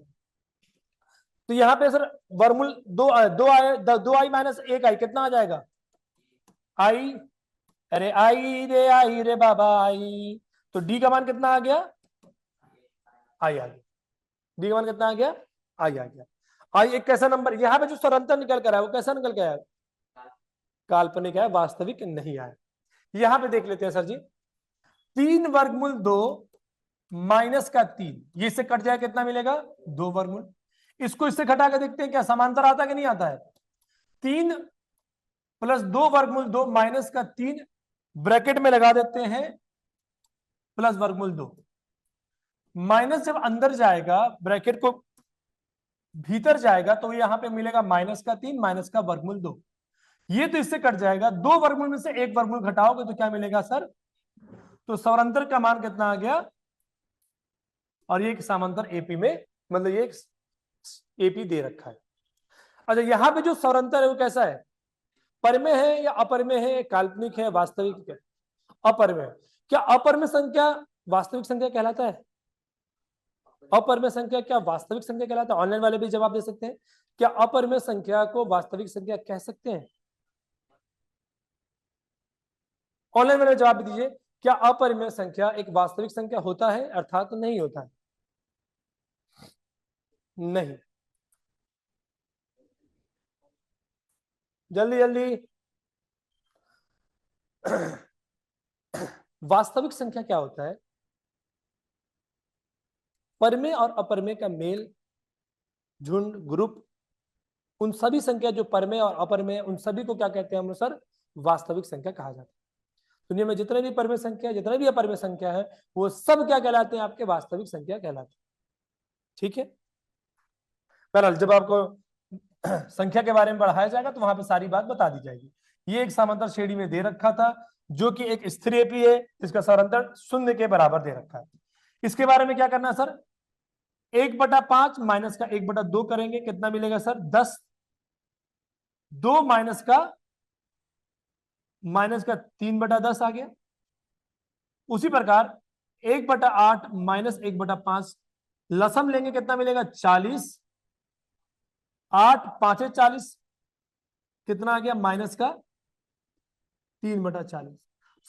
तो यहाँ पे सर वर्गमूल 2 आई -1 कितना आ जाएगा, आई, अरे आई रे बाबा आई। तो डी का मान कितना आ गया, आई आ गया। डी का मान कितना आ गया, आई आ गया। आई एक कैसा नंबर, यहाँ पे जो सरंतर निकल कर आया वो कैसा निकल के आया, काल्पनिक है, वास्तविक नहीं आया। यहां पे देख लेते हैं सर जी, 3 वर्गमूल 2 -3, ये इससे कट जाए कितना मिलेगा, 2 वर्गमूल। इसको इससे घटा के देखते हैं क्या समांतर आता है कि नहीं आता है, 3 + 2 वर्गमूल 2 -3 ब्रैकेट में लगा देते हैं, प्लस वर्गमूल 2। माइनस जब अंदर जाएगा, ब्रैकेट को भीतर जाएगा, तो यहां पे मिलेगा -3 -वर्गमूल 2। ये तो इससे कट जाएगा, 2 वर्गमूल में से 1 वर्गमूल घटाओगे तो क्या मिलेगा सर, तो समांतर का मान कितना आ गया, और ये समांतर एपी में, मतलब ये एपी दे रखा है। अच्छा, यहां पे जो समांतर है वो कैसा है, परमेय है या अपरमेय है, काल्पनिक है, वास्तविक है? अपरमेय। क्या अपरमेय संख्या वास्तविक संख्या कहलाता है? अपरमेय संख्या क्या वास्तविक संख्या कहलाता है? ऑनलाइन वाले भी जवाब दे सकते हैं। क्या अपरमेय संख्या को वास्तविक संख्या कह सकते हैं? ऑनलाइन वाले जवाब भी दीजिए, क्या अपरिमेय संख्या एक वास्तविक संख्या होता है, अर्थात तो नहीं होता है? नहीं। जल्दी जल्दी। वास्तविक संख्या क्या होता है? परमेय और अपरमेय का मेल, झुंड, ग्रुप, उन सभी संख्या जो परमेय और अपरमेय, उन सभी को क्या कहते हैं हम लोग सर? वास्तविक संख्या कहा जाता है। दुनिया में जितने भी परमेय संख्या, जितने भी अपरमेय संख्या है, वो सब क्या कहलाते हैं? आपके वास्तविक संख्या कहलाते हैं। ठीक है। बहरहाल जब आपको संख्या के बारे में पढ़ाया जाएगा तो वहां पे सारी बात बता दी जाएगी। ये एक समांतर श्रेणी में दे रखा था, जो कि एक स्थिर एपी है, जिसका समांतर शून्य के बराबर दे रखा है। इसके बारे में क्या करना है सर? 1/5 माइनस का 1/2 करेंगे, कितना मिलेगा सर? 10। 2 माइनस का 3/10 आ गया। उसी प्रकार 1/8 माइनस 1/5, लसम लेंगे, कितना मिलेगा? 40। 8 5 40, कितना आ गया? माइनस का 3/40।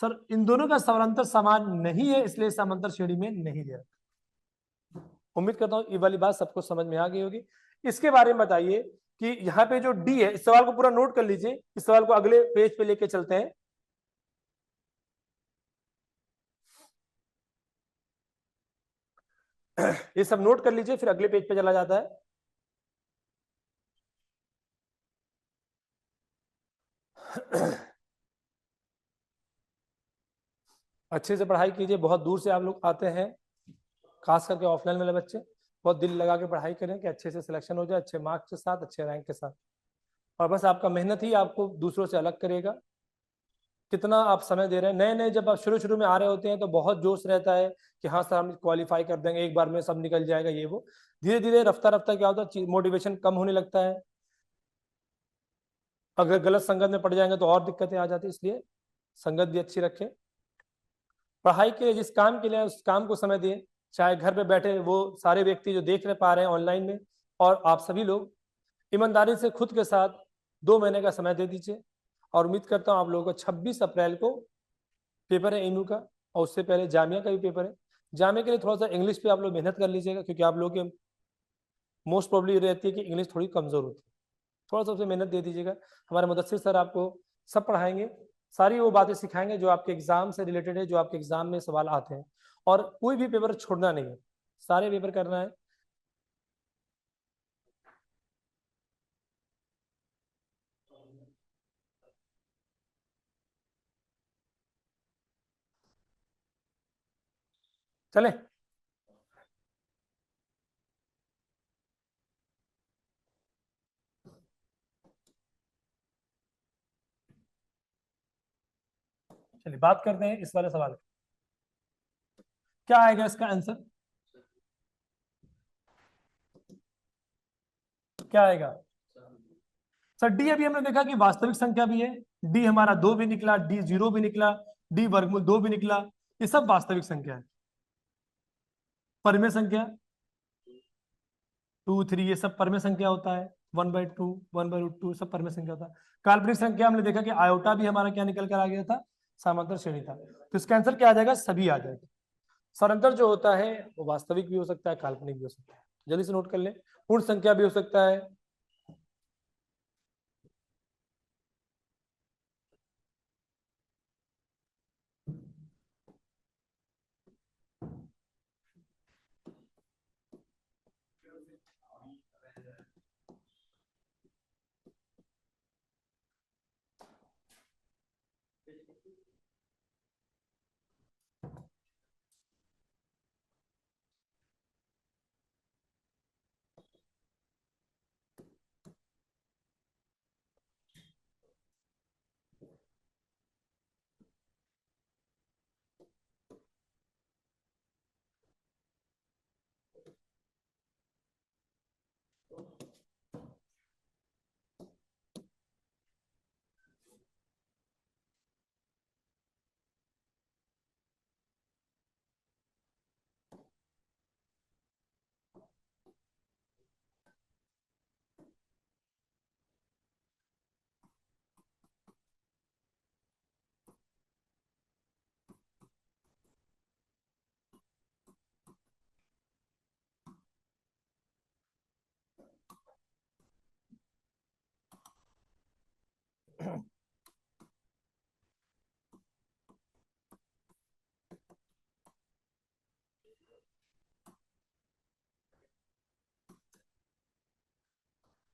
सर इन दोनों का समांतर समान नहीं है, इसलिए समांतर श्रेणी में नहीं दे रखा। उम्मीद करता हूं ये वाली बात सबको समझ में आ गई होगी। इसके बारे में बताइए कि यहाँ पे जो डी है, इस सवाल को पूरा नोट कर लीजिए, इस सवाल को अगले पेज पे लेके चलते हैं। ये सब नोट कर लीजिए, फिर अगले पेज पे चला जाता है। अच्छे से पढ़ाई कीजिए, बहुत दूर से आप लोग आते हैं, खास करके ऑफलाइन वाले बच्चे, बहुत दिल लगा के पढ़ाई करें कि अच्छे से सिलेक्शन हो जाए, अच्छे मार्क्स के साथ, अच्छे रैंक के साथ। और बस आपका मेहनत ही आपको दूसरों से अलग करेगा। कितना आप समय दे रहे हैं। नए नए जब आप शुरू शुरू में आ रहे होते हैं तो बहुत जोश रहता है कि हाँ सर हम क्वालिफाई कर देंगे, एक बार में सब निकल जाएगा, ये वो। धीरे धीरे रफ्ता रफ्ता क्या होता है, मोटिवेशन कम होने लगता है। अगर गलत संगत में पड़ जाएंगे तो और दिक्कतें आ जाती है, इसलिए संगत भी अच्छी रखें। पढ़ाई के लिए जिस काम के लिए उस काम को समय दें, चाहे घर पे बैठे वो सारे व्यक्ति जो देख रहे पा रहे हैं ऑनलाइन में, और आप सभी लोग ईमानदारी से खुद के साथ 2 महीने का समय दे दीजिए। और उम्मीद करता हूँ आप लोगों को 26 अप्रैल को पेपर है एमयू का, और उससे पहले जामिया का भी पेपर है। जामिया के लिए थोड़ा सा इंग्लिश पे आप लोग मेहनत कर लीजिएगा, क्योंकि आप लोग के मोस्ट प्रॉब्ली रहती है कि इंग्लिश थोड़ी कमजोर होती है, थोड़ा सा उसमें मेहनत दे दीजिएगा। हमारे मुदस्सिर सर आपको सब पढ़ाएंगे, सारी वो बातें सिखाएंगे जो आपके एग्जाम से रिलेटेड है, जो आपके एग्जाम में सवाल आते हैं। और कोई भी पेपर छोड़ना नहीं है, सारे पेपर करना है। चले। चलिए बात करते हैं इस वाले सवाल की। क्या आएगा इसका आंसर? क्या आएगा सर? डी अभी हमने देखा कि वास्तविक संख्या भी है, डी हमारा 2 भी निकला, डी 0 भी निकला, डी वर्गमूल 2 भी निकला, ये सब वास्तविक संख्या है। परमेय संख्या 2 3, ये सब परमेय संख्या होता है। 1/2 1/√2 सब परमेय संख्या होता है। काल्पनिक संख्या हमने देखा कि आयोटा भी हमारा क्या निकल कर आ गया था? समांतर श्रेणी था। तो इसका आंसर क्या आ जाएगा? सभी आ जाएगा। सरांतर जो होता है वो वास्तविक भी हो सकता है, काल्पनिक भी हो सकता है। जल्दी से नोट कर लें। पूर्ण संख्या भी हो सकता है,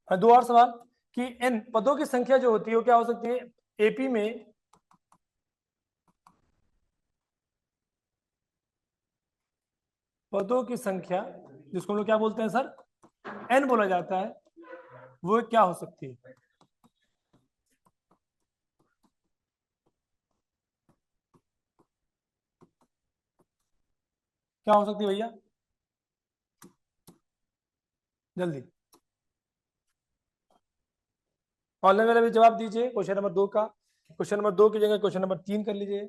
हाँ, दो और सवाल कि n पदों की संख्या जो होती है वो क्या हो सकती है एपी में पदों की संख्या जिसको हम लोग क्या बोलते हैं सर n बोला जाता है वो क्या हो सकती है। क्या हो सकती है भैया जल्दी ऑनलाइन वाले भी जवाब दीजिए। क्वेश्चन नंबर 2 का क्वेश्चन नंबर 2 की जगह क्वेश्चन नंबर 3 कर लीजिए।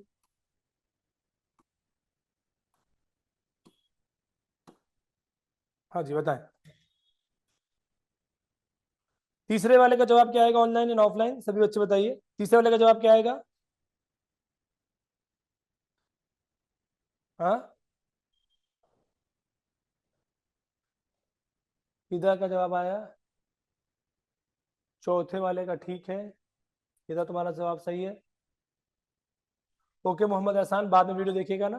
हाँ जी बताएं। तीसरे वाले का जवाब क्या आएगा ऑनलाइन एंड ऑफलाइन सभी बच्चे बताइए तीसरे वाले का जवाब क्या आएगा। हाँ इधर का जवाब आया चौथे वाले का ठीक है इधर तुम्हारा जवाब सही है। ओके मोहम्मद एहसान बाद में वीडियो देखिएगा ना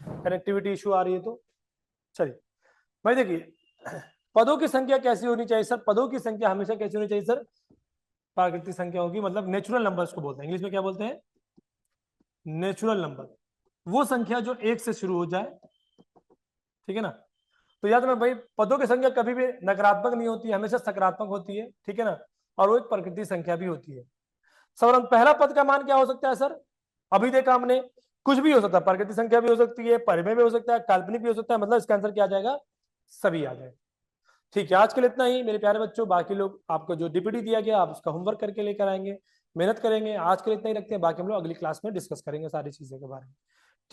कनेक्टिविटी इशू आ रही है तो चलिए भाई देखिए पदों की संख्या कैसी होनी चाहिए सर पदों की संख्या हमेशा कैसी होनी चाहिए सर प्राकृतिक संख्या होगी मतलब नेचुरल नंबर्स को बोलते हैं इंग्लिश में क्या बोलते हैं नेचुरल नंबर वो संख्या जो एक से शुरू हो जाए ठीक है ना। तो याद रखना भाई पदों की संख्या कभी भी नकारात्मक नहीं होती है हमेशा सकारात्मक होती है ठीक है ना और वो एक प्रकृति संख्या भी होती है। सर पहला पद का मान क्या हो सकता है सर अभी देखा हमने कुछ भी हो सकता है प्राकृतिक संख्या भी हो सकती है परिमेय भी हो सकता है काल्पनिक भी हो सकता है मतलब इसका आंसर क्या आ जाएगा सभी आ जाएगा। ठीक है आज के लिए इतना ही मेरे प्यारे बच्चों बाकी लोग आपको जो डीपीटी दिया गया आप उसका होमवर्क करके लेकर आएंगे मेहनत करेंगे आज के लिए इतना ही रखते हैं बाकी हम लोग अगली क्लास में डिस्कस करेंगे सारी चीजों के बारे में।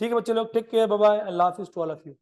ठीक है बच्चे लोग टेक केयर बाय बाय अल्लाह हाफिज टू ऑल ऑफ यू।